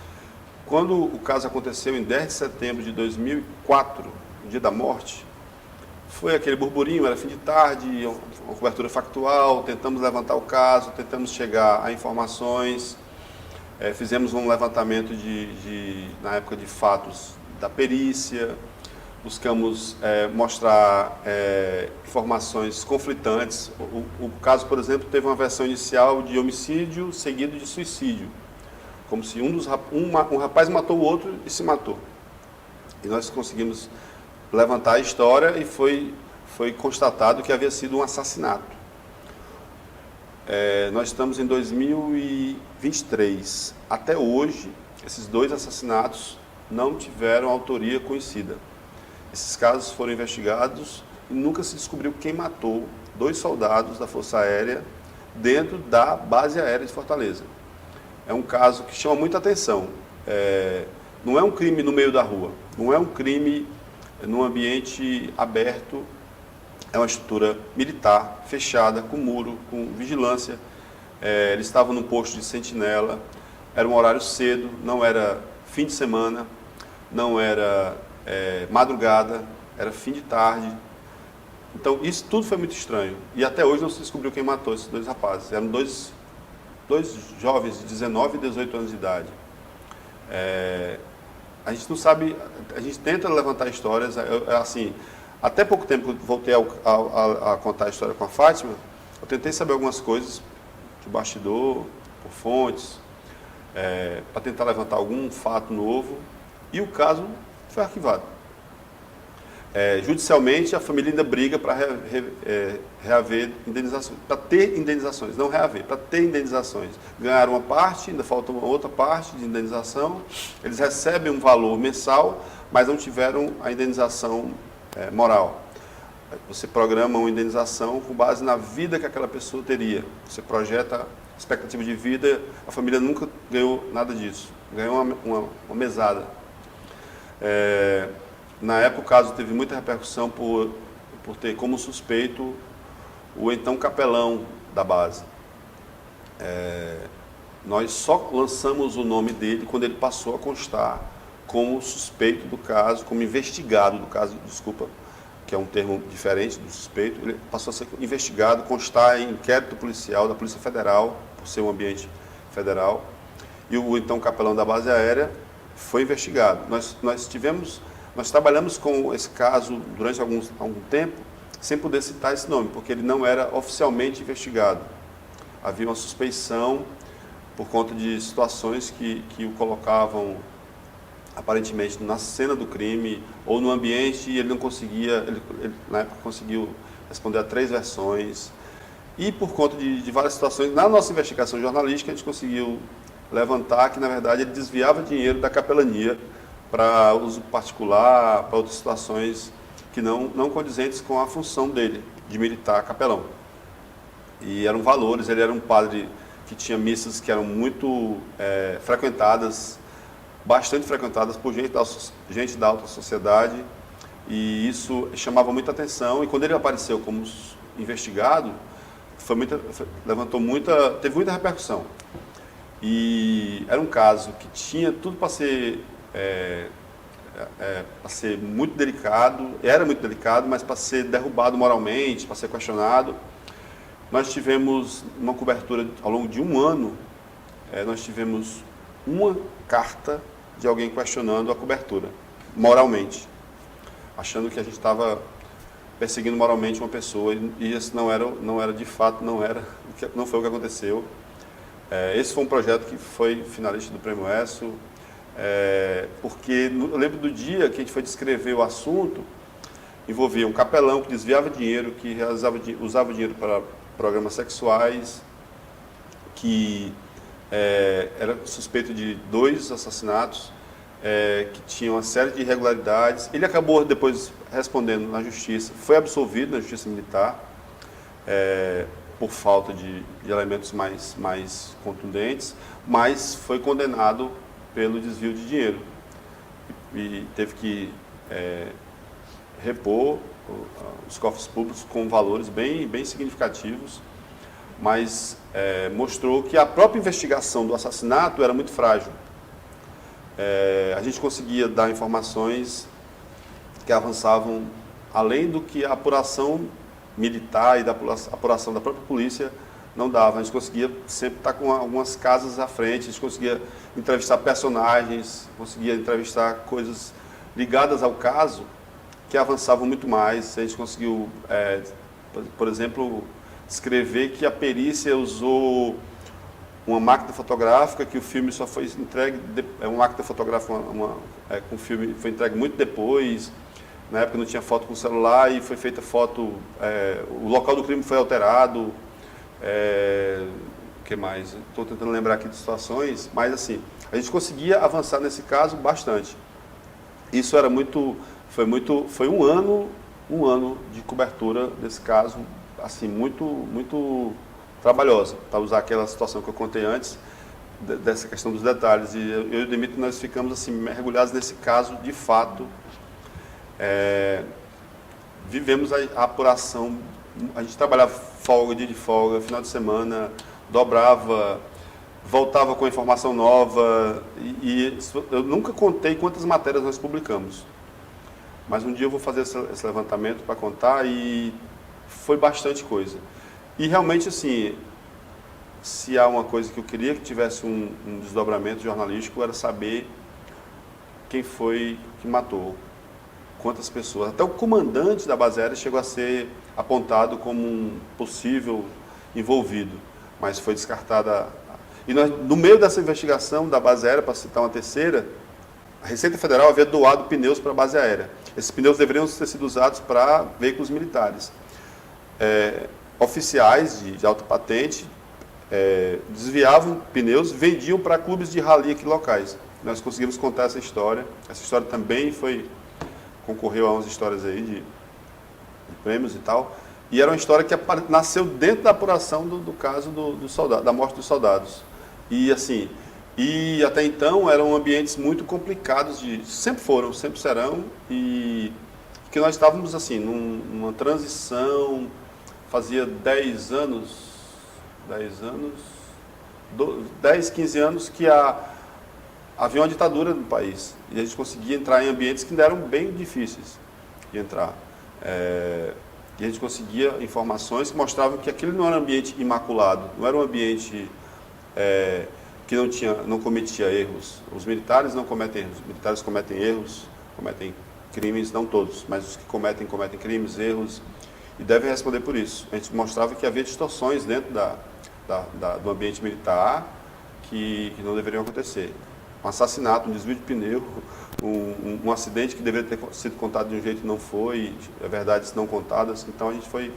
Quando o caso aconteceu em 10 de setembro de 2004, no dia da morte, foi aquele burburinho, era fim de tarde, uma cobertura factual, tentamos levantar o caso, tentamos chegar a informações, fizemos um levantamento na época de fatos da perícia, buscamos mostrar informações conflitantes. O caso, por exemplo, teve uma versão inicial de homicídio seguido de suicídio, como se um rapaz matou o outro e se matou. E nós conseguimos levantar a história e foi constatado que havia sido um assassinato. Nós estamos em 2023. Até hoje, esses 2 assassinatos não tiveram autoria conhecida. Esses casos foram investigados e nunca se descobriu quem matou 2 soldados da Força Aérea dentro da base aérea de Fortaleza. É um caso que chama muita atenção. Não é um crime no meio da rua, não é um crime num ambiente aberto, é uma estrutura militar, fechada, com muro, com vigilância. Eles estavam num posto de sentinela, era um horário cedo, não era fim de semana, não era madrugada, era fim de tarde. Então, isso tudo foi muito estranho. E até hoje não se descobriu quem matou esses 2 rapazes. Eram dois jovens de 19 e 18 anos de idade. A gente não sabe, a gente tenta levantar histórias, assim, até pouco tempo que eu voltei a contar a história com a Fátima, eu tentei saber algumas coisas de bastidor, por fontes, para tentar levantar algum fato novo, e o caso foi arquivado. Judicialmente, a família ainda briga para reaver indenizações, para ter indenizações, não reaver, para ter indenizações. Ganharam uma parte, ainda falta uma outra parte de indenização, eles recebem um valor mensal, mas não tiveram a indenização moral. Você programa uma indenização com base na vida que aquela pessoa teria. Você projeta a expectativa de vida, a família nunca ganhou nada disso, ganhou uma mesada. Na época, o caso teve muita repercussão por ter como suspeito o então capelão da base. Nós só lançamos o nome dele quando ele passou a constar como suspeito do caso, como investigado do caso, desculpa, que é um termo diferente do suspeito. Ele passou a ser investigado, constar em inquérito policial da Polícia Federal, por ser um ambiente federal, e o então capelão da base aérea foi investigado. Nós trabalhamos com esse caso durante algum tempo, sem poder citar esse nome, porque ele não era oficialmente investigado. Havia uma suspeição por conta de situações que o colocavam, aparentemente, na cena do crime ou no ambiente, e ele não conseguia, ele na época conseguiu responder a 3 versões. E por conta de várias situações, na nossa investigação jornalística, a gente conseguiu levantar que, na verdade, ele desviava dinheiro da capelania para uso particular, para outras situações que não condizentes com a função dele, de militar capelão. E eram valores, ele era um padre que tinha missas que eram muito frequentadas, bastante frequentadas por gente da alta sociedade, e isso chamava muita atenção. E quando ele apareceu como investigado, teve muita repercussão. E era um caso que tinha tudo para ser muito delicado, era muito delicado, mas para ser derrubado moralmente, para ser questionado. Nós tivemos uma cobertura ao longo de 1 ano, nós tivemos uma carta de alguém questionando a cobertura, moralmente, achando que a gente estava perseguindo moralmente uma pessoa, e isso não era de fato, não foi o que aconteceu. Esse foi um projeto que foi finalista do Prêmio ESSO, porque eu lembro do dia que a gente foi descrever o assunto, envolvia um capelão que desviava dinheiro, que usava dinheiro para programas sexuais, que era suspeito de 2 assassinatos, que tinha uma série de irregularidades. Ele acabou depois respondendo na justiça, foi absolvido na justiça militar, por falta de elementos mais contundentes, mas foi condenado pelo desvio de dinheiro e teve que repor os cofres públicos com valores bem significativos, mas mostrou que a própria investigação do assassinato era muito frágil. A gente conseguia dar informações que avançavam além do que a apuração militar e da apuração da própria polícia não dava. A gente conseguia sempre estar com algumas casas à frente, a gente conseguia entrevistar personagens, conseguia entrevistar coisas ligadas ao caso que avançavam muito mais. A gente conseguiu, por exemplo, escrever que a perícia usou uma máquina fotográfica, que o filme só foi entregue, uma máquina fotográfica com o filme foi entregue muito depois. Na época não tinha foto com celular e foi feita foto, o local do crime foi alterado. O que mais? Estou tentando lembrar aqui de situações, mas assim, a gente conseguia avançar nesse caso bastante. Isso era foi um ano de cobertura desse caso, assim, muito trabalhosa, para usar aquela situação que eu contei antes, dessa questão dos detalhes. E eu e o Demetrio, nós ficamos assim, mergulhados nesse caso de fato. Vivemos a apuração, a gente trabalhava folga, dia de folga, final de semana, dobrava, voltava com informação nova, e eu nunca contei quantas matérias nós publicamos. Mas um dia eu vou fazer esse levantamento para contar, e foi bastante coisa. E realmente, assim, se há uma coisa que eu queria que tivesse um desdobramento jornalístico, era saber quem foi que matou, quantas pessoas. Até o comandante da base aérea chegou a ser apontado como um possível envolvido, mas foi descartada. E nós, no meio dessa investigação da base aérea, para citar uma terceira, a Receita Federal havia doado pneus para a base aérea. Esses pneus deveriam ter sido usados para veículos militares. Oficiais de alta patente desviavam pneus, vendiam para clubes de rally aqui locais. Nós conseguimos contar essa história. Essa história também concorreu a umas histórias aí de prêmios e tal. E era uma história que nasceu dentro da apuração do caso do soldado, da morte dos soldados. E assim, até então eram ambientes muito complicados, sempre foram, sempre serão, e que nós estávamos assim, numa transição, fazia 10, 15 anos que havia uma ditadura no país, e a gente conseguia entrar em ambientes que eram bem difíceis de entrar. E a gente conseguia informações que mostravam que aquele não era um ambiente imaculado, não era um ambiente que não cometia erros. Os militares não cometem erros, os militares cometem erros, cometem crimes, não todos, mas os que cometem crimes, erros, e devem responder por isso. A gente mostrava que havia distorções dentro do ambiente militar que não deveriam acontecer. Um assassinato, um desvio de pneu, um acidente que deveria ter sido contado de um jeito que não foi, verdades não contadas. Então a gente foi,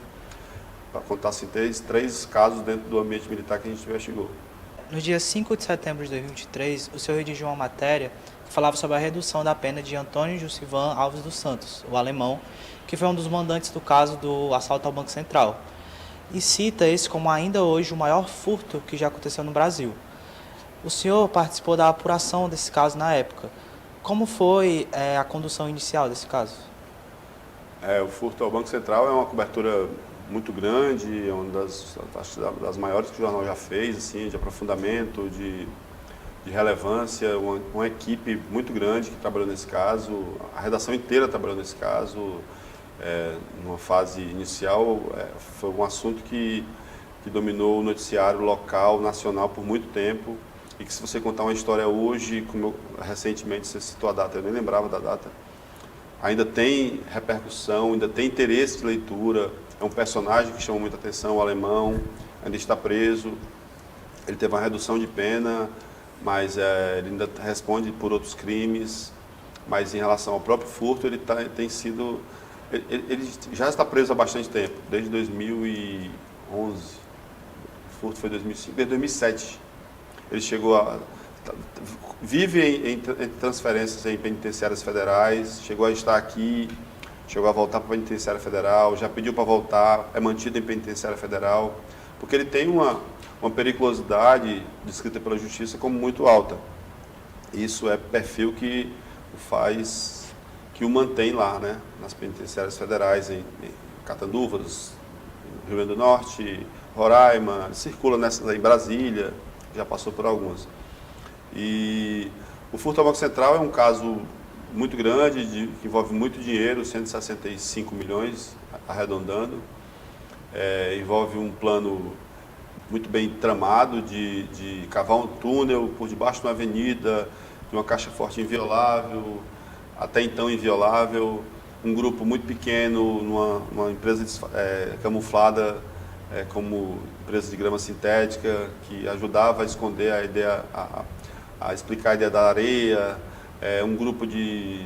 para contar assim, três casos dentro do ambiente militar que a gente investigou. No dia 5 de setembro de 2023, o senhor redigiu uma matéria que falava sobre a redução da pena de Antônio Jussivan Alves dos Santos, o alemão, que foi um dos mandantes do caso do assalto ao Banco Central, e cita esse como ainda hoje o maior furto que já aconteceu no Brasil. O senhor participou da apuração desse caso na época. Como foi a condução inicial desse caso? O furto ao Banco Central é uma cobertura muito grande, é uma das maiores que o jornal já fez, assim, de aprofundamento, de relevância, uma equipe muito grande que trabalhou nesse caso, a redação inteira trabalhou nesse caso. Numa fase inicial, foi um assunto que dominou o noticiário local, nacional por muito tempo, e que se você contar uma história hoje, como recentemente você citou a data, eu nem lembrava da data, ainda tem repercussão, ainda tem interesse de leitura. É um personagem que chama muita atenção, o alemão, ainda está preso, ele teve uma redução de pena, mas ele ainda responde por outros crimes, mas em relação ao próprio furto, ele já está preso há bastante tempo, desde 2011, o furto foi 2005, desde 2007. Ele vive em transferências em penitenciárias federais, chegou a estar aqui, chegou a voltar para a penitenciária federal, já pediu para voltar, é mantido em penitenciária federal, porque ele tem uma periculosidade descrita pela justiça como muito alta. Isso é perfil que o faz que o mantém lá, né, nas penitenciárias federais em Catanduvas, Rio Grande do Norte, Roraima, circula em Brasília, já passou por algumas. E o furto ao Banco Central é um caso muito grande, que envolve muito dinheiro, 165 milhões, arredondando. Envolve um plano muito bem tramado de cavar um túnel por debaixo de uma avenida, de uma caixa forte inviolável, até então inviolável, um grupo muito pequeno, numa empresa camuflada como empresa de grama sintética, que ajudava a esconder a ideia, a explicar a ideia da areia, um grupo de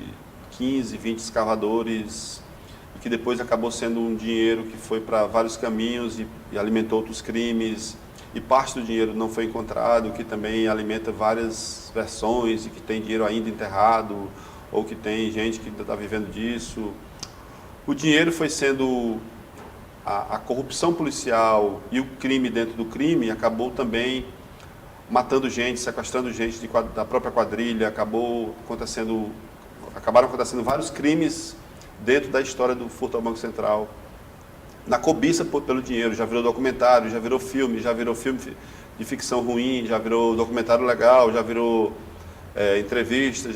15, 20 escavadores, e que depois acabou sendo um dinheiro que foi para vários caminhos e alimentou outros crimes, e parte do dinheiro não foi encontrado, que também alimenta várias versões, e que tem dinheiro ainda enterrado, ou que tem gente que ainda está vivendo disso. O dinheiro foi sendo... A corrupção policial e o crime dentro do crime acabou também matando gente, sequestrando gente da própria quadrilha, acabaram acontecendo vários crimes dentro da história do furto ao Banco Central. Na cobiça pelo dinheiro, já virou documentário, já virou filme de ficção ruim, já virou documentário legal, já virou entrevista,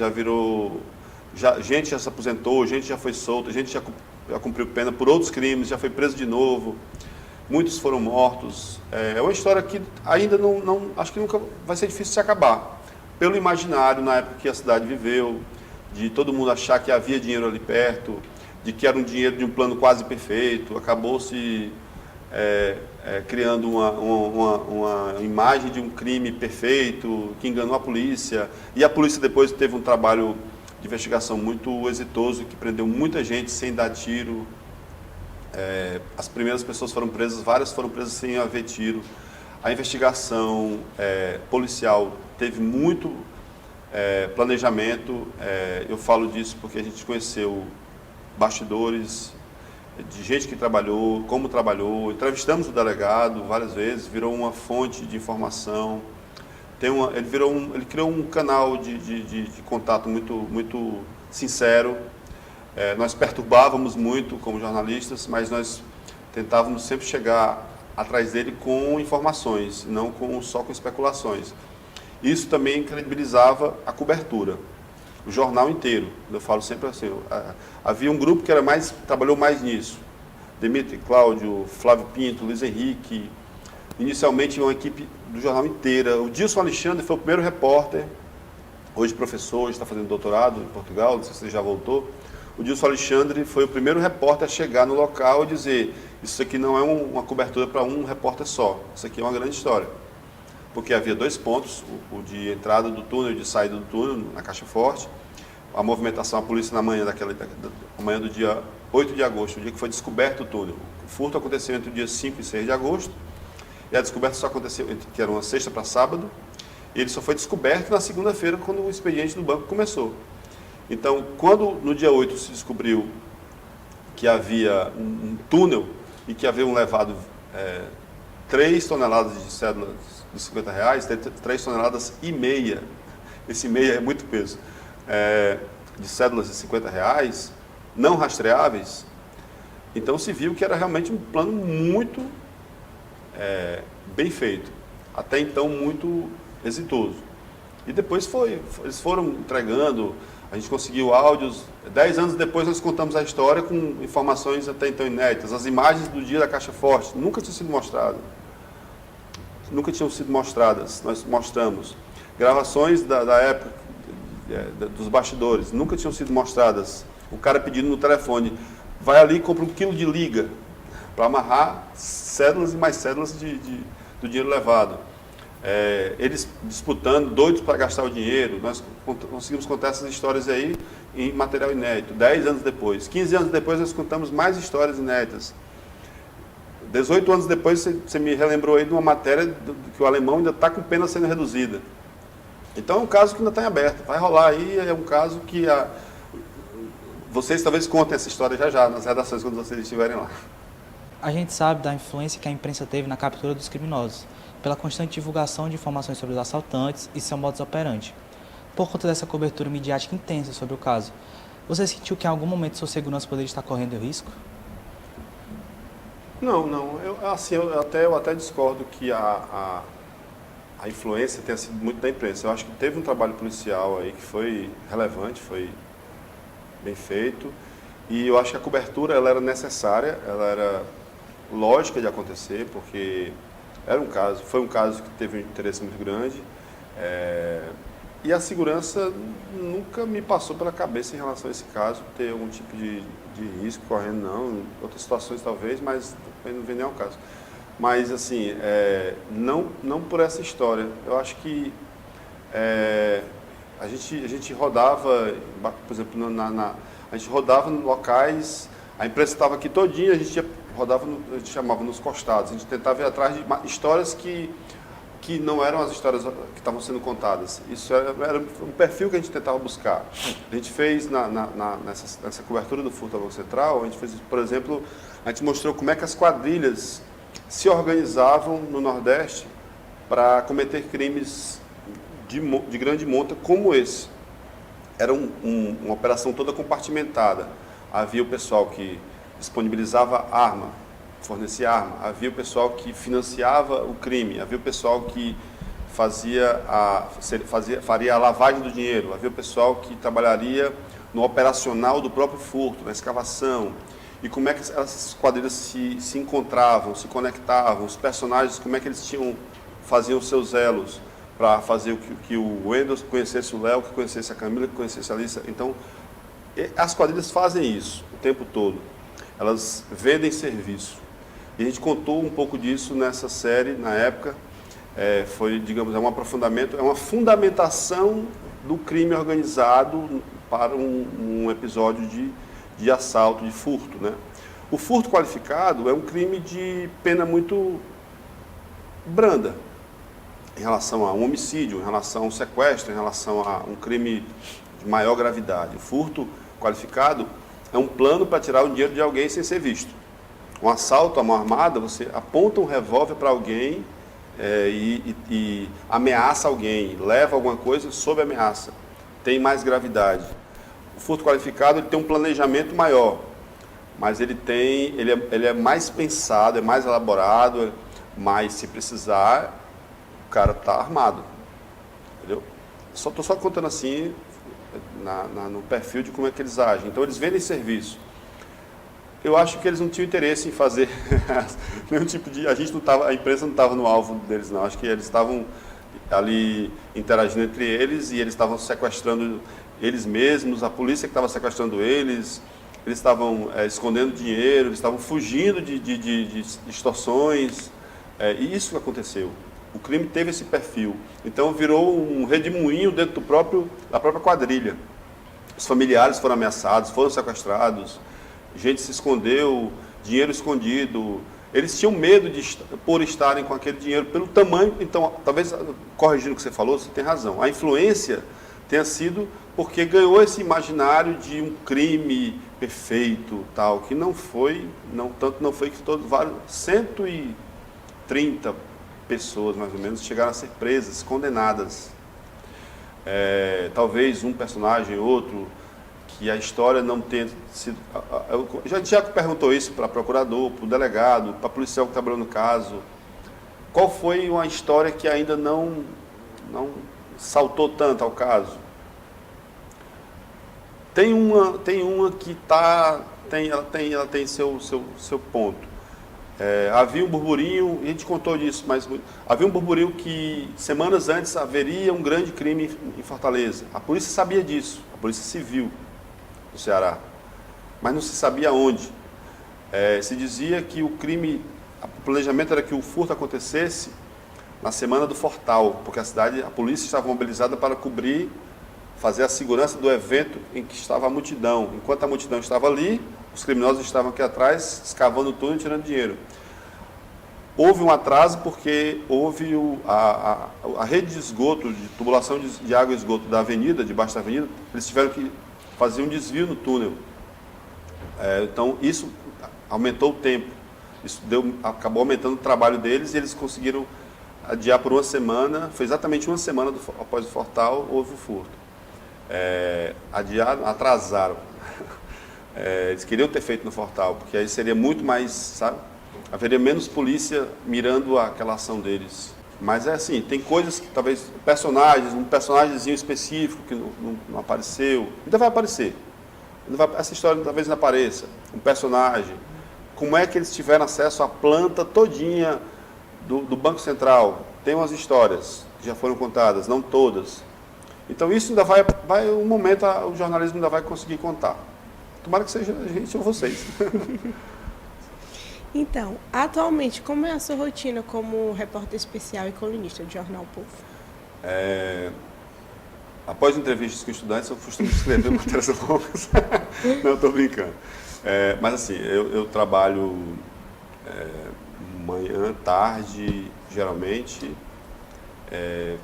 gente já se aposentou, gente já foi solta, gente já cumpriu pena por outros crimes, já foi preso de novo, muitos foram mortos. É uma história que ainda acho que nunca vai ser difícil de acabar, pelo imaginário na época que a cidade viveu, de todo mundo achar que havia dinheiro ali perto, de que era um dinheiro de um plano quase perfeito, acabou-se criando uma imagem de um crime perfeito, que enganou a polícia, e a polícia depois teve um trabalho de investigação muito exitoso, que prendeu muita gente sem dar tiro. As primeiras pessoas foram presas, várias foram presas sem haver tiro. A investigação policial teve muito planejamento. Eu falo disso porque a gente conheceu bastidores de gente que trabalhou, como trabalhou. Entrevistamos o delegado várias vezes, virou uma fonte de informação. Ele criou um canal de contato muito sincero. Nós perturbávamos muito como jornalistas, mas nós tentávamos sempre chegar atrás dele com informações, não só com especulações. Isso também credibilizava a cobertura, o jornal inteiro. Eu falo sempre assim, havia um grupo que trabalhou mais nisso. Demetri, Cláudio, Flávio Pinto, Luiz Henrique, inicialmente uma equipe do jornal inteira. O Dilson Alexandre foi o primeiro repórter, hoje professor, hoje está fazendo doutorado em Portugal, não sei se ele já voltou. O Dilson Alexandre foi o primeiro repórter a chegar no local e dizer: isso aqui não é uma cobertura para um repórter só, isso aqui é uma grande história. Porque havia dois pontos, o de entrada do túnel e de saída do túnel, na Caixa Forte, a movimentação, a polícia na manhã manhã do dia 8 de agosto, o dia que foi descoberto o túnel. O furto aconteceu entre o dia 5 e 6 de agosto, e a descoberta só aconteceu, que era uma sexta para sábado, e ele só foi descoberto na segunda-feira, quando o expediente do banco começou. Então, quando no dia 8 se descobriu que havia um túnel e que havia levado 3 toneladas de cédulas de R$50, 3 toneladas e meia, esse meia é muito peso, de cédulas de R$50, não rastreáveis, então se viu que era realmente um plano muito bem feito, até então muito exitoso. E depois eles foram entregando, a gente conseguiu áudios, 10 anos depois nós contamos a história com informações até então inéditas. As imagens do dia da Caixa Forte nunca tinham sido mostradas, nós mostramos. Gravações da época, dos bastidores, nunca tinham sido mostradas. O cara pedindo no telefone, vai ali e compra 1 quilo de liga, para amarrar cédulas e mais cédulas do dinheiro levado. Eles disputando, doidos para gastar o dinheiro. Nós conseguimos contar essas histórias aí em material inédito. 10 anos depois, 15 anos depois, nós contamos mais histórias inéditas. 18 anos depois, você me relembrou aí de uma matéria que o alemão ainda está com pena sendo reduzida. Então é um caso que ainda está em aberto. Vai rolar aí, é um caso que vocês talvez contem essa história já nas redações, quando vocês estiverem lá. A gente sabe da influência que a imprensa teve na captura dos criminosos, pela constante divulgação de informações sobre os assaltantes e seu modus operandi. Por conta dessa cobertura midiática intensa sobre o caso, Você sentiu que em algum momento sua segurança poderia estar correndo risco? Não, não. Eu até discordo que a influência tenha sido muito da imprensa. Eu acho que teve um trabalho policial aí que foi relevante, foi bem feito. E eu acho que a cobertura ela era necessária, ela era lógica de acontecer, porque foi um caso que teve um interesse muito grande. E a segurança nunca me passou pela cabeça em relação a esse caso, ter algum tipo de risco correndo, não. Em outras situações talvez, mas não vem nem ao caso. Mas, assim, não por essa história. Eu acho que a gente rodava, por exemplo, a gente rodava em locais, a imprensa estava aqui todinha, a gente chamava nos costados, a gente tentava ir atrás de histórias que não eram as histórias que estavam sendo contadas. Isso era um perfil que a gente tentava buscar. A gente fez nessa cobertura do furto ao Banco Central, a gente fez, por exemplo, a gente mostrou como é que as quadrilhas se organizavam no Nordeste para cometer crimes de grande monta como esse. Era uma operação toda compartimentada. Havia o pessoal que disponibilizava arma, fornecia arma. Havia o pessoal que financiava o crime. Havia o pessoal que faria a lavagem do dinheiro. Havia o pessoal que trabalharia no operacional do próprio furto, na escavação. E como é que essas quadrilhas se encontravam, se conectavam, os personagens, como é que eles faziam seus elos para fazer que o Wendel conhecesse o Léo, que conhecesse a Camila, que conhecesse a Alissa. Então, as quadrilhas fazem isso o tempo todo. Elas vendem serviço. E a gente contou um pouco disso nessa série, na época. Foi, digamos, um aprofundamento, uma fundamentação do crime organizado para um episódio de assalto, de furto, né? O furto qualificado é um crime de pena muito branda em relação a um homicídio, em relação a um sequestro, em relação a um crime de maior gravidade. O furto qualificado é um plano para tirar o dinheiro de alguém sem ser visto. Um assalto à mão armada, você aponta um revólver para alguém e ameaça alguém, leva alguma coisa sob ameaça. Tem mais gravidade. O furto qualificado ele tem um planejamento maior, mas ele é mais pensado, é mais elaborado, mas se precisar, o cara está armado. Entendeu? Estou só contando assim, no perfil de como é que eles agem. Então, eles vendem serviço. Eu acho que eles não tinham interesse em fazer nenhum tipo de... a imprensa não estava no alvo deles, não. Acho que eles estavam ali interagindo entre eles e eles estavam sequestrando eles mesmos, a polícia que estava sequestrando eles estavam escondendo dinheiro, eles estavam fugindo de extorsões, e isso que aconteceu. O crime teve esse perfil. Então virou um redemoinho dentro da própria quadrilha. Os familiares foram ameaçados, foram sequestrados, gente se escondeu, dinheiro escondido. Eles tinham medo por estarem com aquele dinheiro, pelo tamanho. Então, talvez, corrigindo o que você falou, você tem razão. A influência tenha sido porque ganhou esse imaginário de um crime perfeito, tal, que não foi que vários 130 pessoas, mais ou menos, chegaram a ser presas, condenadas. Talvez um personagem, outro, que a história não tenha sido... Já perguntou isso para procurador, para o delegado, para policial que trabalhou no caso. Qual foi uma história que ainda não saltou tanto ao caso? Tem uma que ela tem seu ponto. Havia um burburinho, e a gente contou disso, mas havia um burburinho que semanas antes haveria um grande crime em Fortaleza. A polícia sabia disso, a polícia civil do Ceará, mas não se sabia onde. Se dizia que o planejamento era que o furto acontecesse na semana do Fortal, porque a polícia estava mobilizada para fazer a segurança do evento em que estava a multidão. Enquanto a multidão estava ali, os criminosos estavam aqui atrás, escavando o túnel e tirando dinheiro. Houve um atraso porque houve a rede de esgoto, de tubulação de água e esgoto da avenida, debaixo da avenida, eles tiveram que fazer um desvio no túnel. Então, isso aumentou o tempo. Isso acabou aumentando o trabalho deles e eles conseguiram adiar por uma semana. Foi exatamente uma semana após o Fortal, houve o furto. Atrasaram. Eles queriam ter feito no Fortal, porque aí seria muito mais, sabe? Haveria menos polícia mirando aquela ação deles. Mas é assim, tem coisas que talvez personagens, um personagemzinho específico que não apareceu, ainda vai aparecer. Essa história talvez não apareça. Um personagem, como é que eles tiveram acesso à planta todinha do Banco Central? Tem umas histórias que já foram contadas, não todas. Então isso ainda vai um momento o jornalismo ainda vai conseguir contar. Tomara que seja a gente ou vocês. Então, atualmente, como é a sua rotina como repórter especial e colunista do Jornal Povo? Após entrevistas com estudantes, eu costumo escrever matérias longas. Não, estou brincando. Mas assim, eu trabalho manhã, tarde, geralmente.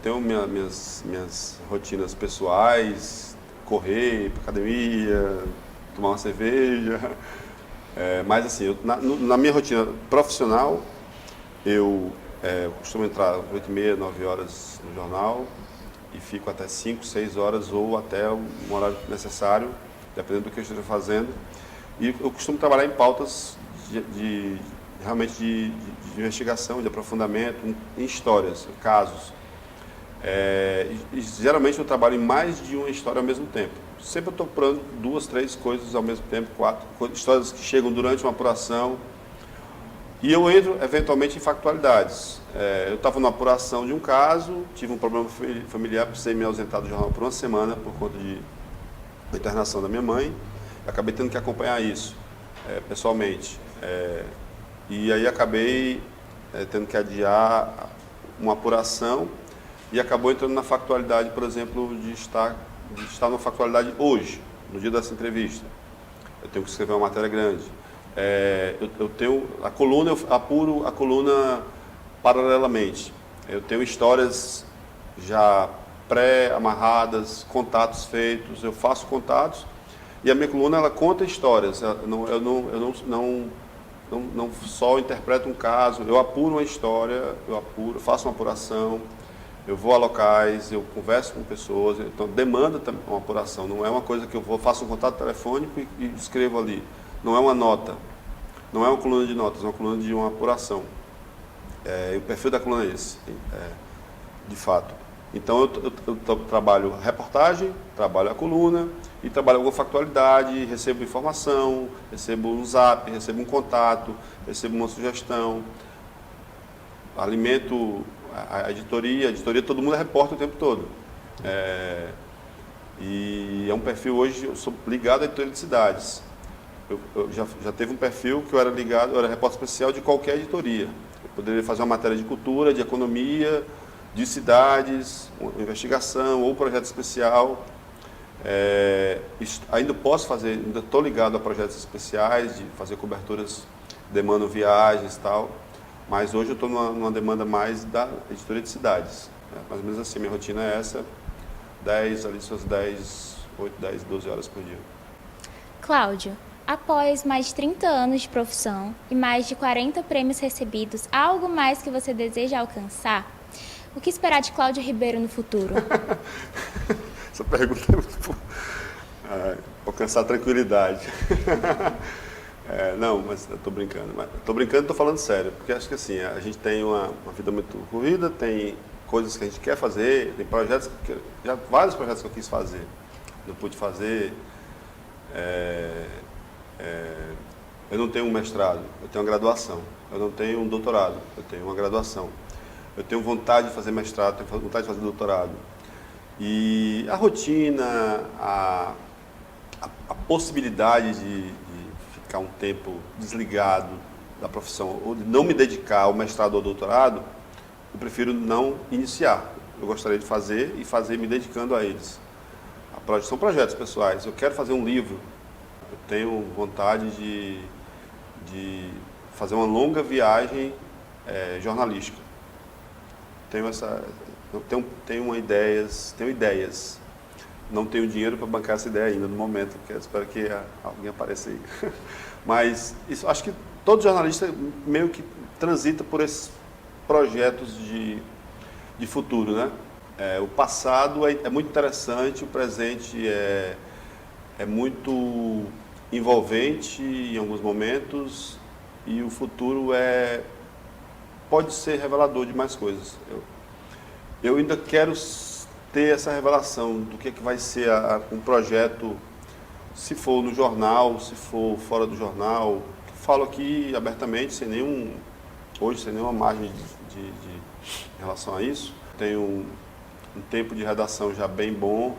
Tenho minhas rotinas pessoais, correr, ir para academia, tomar uma cerveja. Mas assim, na minha rotina profissional, eu costumo entrar às 8h30, 9 horas no jornal e fico até 5, 6 horas ou até o horário necessário, dependendo do que eu esteja fazendo. E eu costumo trabalhar em pautas realmente de investigação, de aprofundamento, em histórias, em casos. E geralmente eu trabalho em mais de uma história ao mesmo tempo. Sempre eu estou procurando 2, 3 coisas ao mesmo tempo, 4 histórias que chegam durante uma apuração. E eu entro, eventualmente, em factualidades. Eu estava numa apuração de um caso, tive um problema familiar, precisei me ausentar do jornal por uma semana por conta da internação da minha mãe. Acabei tendo que acompanhar isso, pessoalmente. E aí acabei tendo que adiar uma apuração e acabou entrando na factualidade, por exemplo, de estar numa factualidade hoje, no dia dessa entrevista. Eu tenho que escrever uma matéria grande. Eu tenho a coluna, eu apuro a coluna paralelamente. Eu tenho histórias já pré-amarradas, contatos feitos, eu faço contatos e a minha coluna ela conta histórias. Eu não só interpreto um caso, eu apuro uma história, faço uma apuração. Eu vou a locais, eu converso com pessoas, então demanda também uma apuração. Não é uma coisa que eu faço um contato telefônico e escrevo ali. Não é uma nota, não é uma coluna de notas, é uma coluna de uma apuração. E o perfil da coluna é esse, de fato. Então eu trabalho reportagem, trabalho a coluna e trabalho alguma factualidade, recebo informação, recebo um zap, recebo um contato, recebo uma sugestão, alimento a editoria todo mundo é repórter o tempo todo. E é um perfil hoje, eu sou ligado à editoria de cidades. Eu já teve um perfil que eu era repórter especial de qualquer editoria. Eu poderia fazer uma matéria de cultura, de economia, de cidades, investigação ou projeto especial. Ainda posso fazer, ainda estou ligado a projetos especiais, de fazer coberturas, demandam viagens e tal. Mas hoje eu estou numa demanda mais da editoria de cidades. Mais ou menos assim, minha rotina é essa, 8, 10, 12 horas por dia. Cláudio, após mais de 30 anos de profissão e mais de 40 prêmios recebidos, há algo mais que você deseja alcançar? O que esperar de Cláudio Ribeiro no futuro? Essa pergunta é muito... alcançar tranquilidade. Não, mas eu estou brincando. Estou brincando e estou falando sério, porque acho que assim, a gente tem uma vida muito corrida, tem coisas que a gente quer fazer, tem projetos, vários projetos que eu quis fazer, não pude fazer. Eu não tenho um mestrado, eu tenho uma graduação. Eu não tenho um doutorado, eu tenho uma graduação. Eu tenho vontade de fazer mestrado, tenho vontade de fazer doutorado. E a rotina, a possibilidade de ficar um tempo desligado da profissão ou de não me dedicar ao mestrado ou ao doutorado, eu prefiro não iniciar. Eu gostaria de fazer e fazer me dedicando a eles. São projetos pessoais. Eu quero fazer um livro. Eu tenho vontade de fazer uma longa viagem jornalística. Tenho ideias. Não tenho dinheiro para bancar essa ideia ainda no momento, porque eu espero que alguém apareça aí. Mas isso, acho que todo jornalista meio que transita por esses projetos de futuro, né? O passado é muito interessante, o presente é muito envolvente em alguns momentos e o futuro pode ser revelador de mais coisas. Eu ainda quero ter essa revelação do que vai ser um projeto, se for no jornal, se for fora do jornal. Falo aqui abertamente, sem nenhuma margem em relação a isso. Tenho um tempo de redação já bem bom,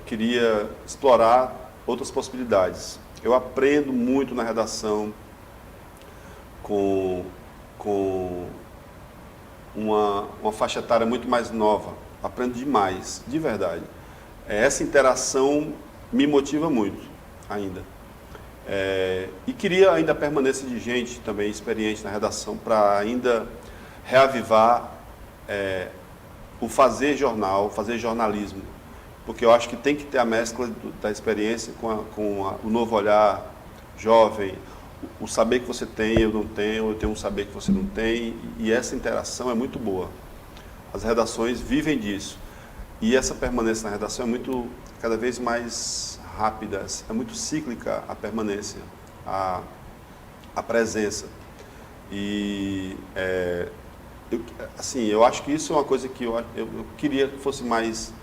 queria explorar outras possibilidades. Eu aprendo muito na redação com uma faixa etária muito mais nova. Aprendo demais, de verdade. Essa interação me motiva muito ainda. E queria ainda a permanência de gente também experiente na redação para ainda reavivar o fazer jornal, fazer jornalismo. Porque eu acho que tem que ter a mescla da experiência com o novo olhar jovem, o saber que você tem, eu tenho um saber que você não tem, e essa interação é muito boa. As redações vivem disso. E essa permanência na redação é cada vez mais rápida, é muito cíclica a permanência, a presença. E, eu acho que isso é uma coisa que eu queria que fosse mais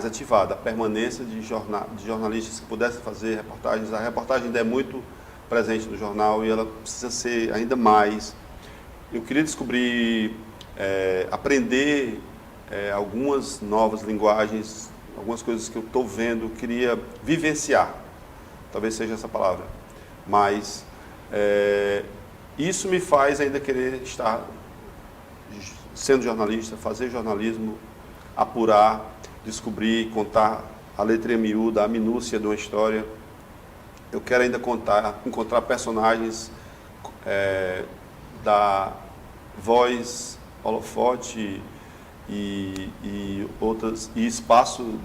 ativada, a permanência de jornalistas que pudessem fazer reportagens. A reportagem ainda é muito presente no jornal e ela precisa ser ainda mais. Eu queria descobrir, aprender algumas novas linguagens, algumas coisas que eu estou vendo, queria vivenciar, talvez seja essa palavra, mas isso me faz ainda querer estar sendo jornalista, fazer jornalismo, apurar, descobrir, contar a letra miúda, a minúcia de uma história. Eu quero ainda encontrar personagens da voz, holofote e espaço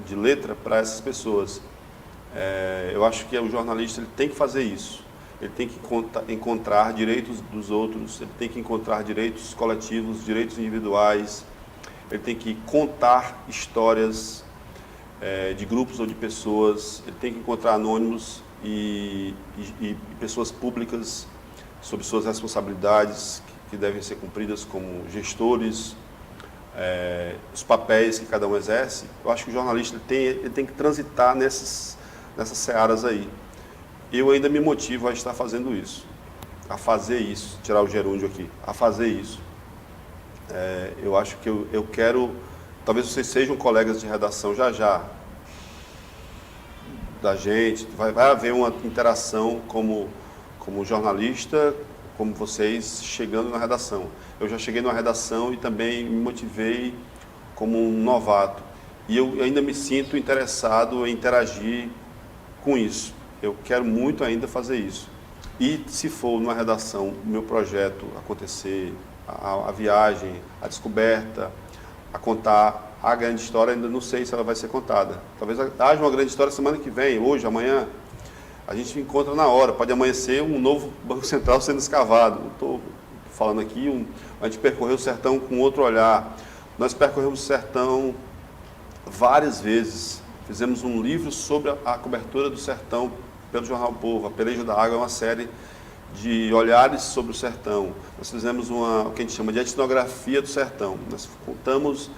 de letra para essas pessoas. Eu acho que o jornalista ele tem que fazer isso. Ele tem que encontrar direitos dos outros, ele tem que encontrar direitos coletivos, direitos individuais, ele tem que contar histórias de grupos ou de pessoas, ele tem que encontrar anônimos e pessoas públicas sobre suas responsabilidades que devem ser cumpridas como gestores, os papéis que cada um exerce. Eu acho que o jornalista ele tem que transitar nessas searas aí. Eu ainda me motivo a estar fazendo isso, a fazer isso, tirar o gerúndio aqui, a fazer isso. Eu acho que eu quero, talvez vocês sejam colegas de redação já da gente, vai haver uma interação como jornalista, como vocês chegando na redação. Eu já cheguei na redação e também me motivei como um novato. E eu ainda me sinto interessado em interagir com isso. Eu quero muito ainda fazer isso. E se for numa redação, o meu projeto acontecer, a viagem, a descoberta, a contar a grande história, ainda não sei se ela vai ser contada. Talvez haja uma grande história semana que vem, hoje, amanhã. A gente encontra na hora, pode amanhecer um novo Banco Central sendo escavado. Não estou falando aqui, a gente percorreu o sertão com outro olhar. Nós percorremos o sertão várias vezes. Fizemos um livro sobre a cobertura do sertão pelo Jornal Povo. A Peleja da Água é uma série de olhares sobre o sertão. Nós fizemos o que a gente chama de etnografia do sertão. Nós contamos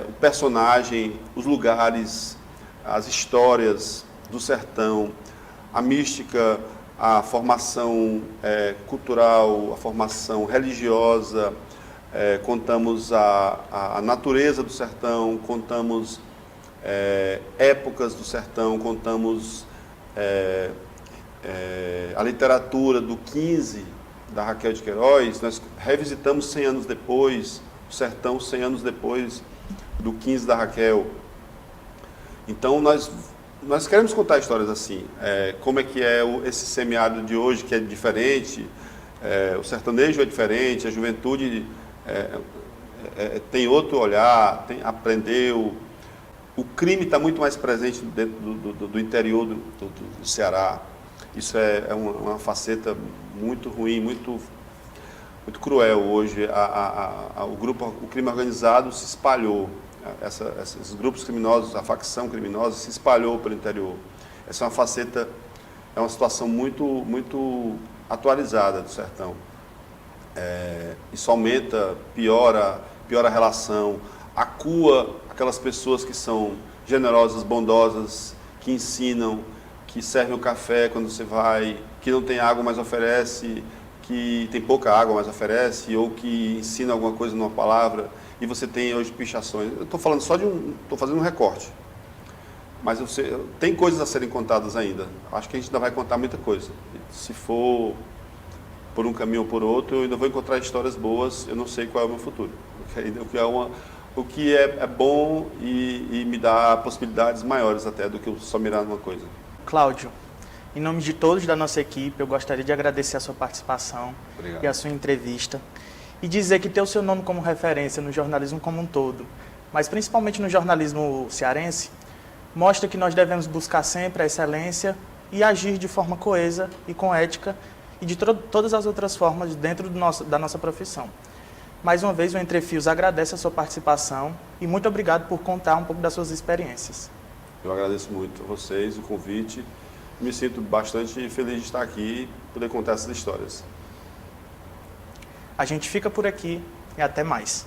o personagem, os lugares, as histórias do sertão, a mística, a formação cultural, a formação religiosa, contamos a natureza do sertão, contamos épocas do sertão, contamos a literatura do 15, da Raquel de Queiroz. Nós revisitamos 100 anos depois, o sertão 100 anos depois do 15 da Raquel. Então nós queremos contar histórias assim, como é que é esse semiárido de hoje, que é diferente, o sertanejo é diferente, a juventude tem outro olhar, aprendeu. O crime está muito mais presente dentro do interior do Ceará. Isso é uma faceta muito ruim, muito cruel hoje. O crime organizado se espalhou. esses grupos criminosos, a facção criminosa se espalhou pelo interior. Essa é uma faceta, é uma situação muito atualizada do sertão. Isso aumenta, piora a relação, acua aquelas pessoas que são generosas, bondosas, que ensinam, que servem o café quando você vai, que não tem água, mas oferece, que tem pouca água, mas oferece, ou que ensina alguma coisa numa palavra, e você tem hoje pichações. Eu estou falando só estou fazendo um recorte. Mas tem coisas a serem contadas ainda. Acho que a gente ainda vai contar muita coisa. Se for por um caminho ou por outro, eu ainda vou encontrar histórias boas, eu não sei qual é o meu futuro. O que é bom e me dá possibilidades maiores até do que eu só mirar numa coisa. Cláudio, em nome de todos da nossa equipe, eu gostaria de agradecer a sua participação. Obrigado. E a sua entrevista. E dizer que ter o seu nome como referência no jornalismo como um todo, mas principalmente no jornalismo cearense, mostra que nós devemos buscar sempre a excelência e agir de forma coesa e com ética e de todas as outras formas dentro da nossa profissão. Mais uma vez, o Entre Fios agradece a sua participação e muito obrigado por contar um pouco das suas experiências. Eu agradeço muito a vocês, o convite. Me sinto bastante feliz de estar aqui e poder contar essas histórias. A gente fica por aqui e até mais.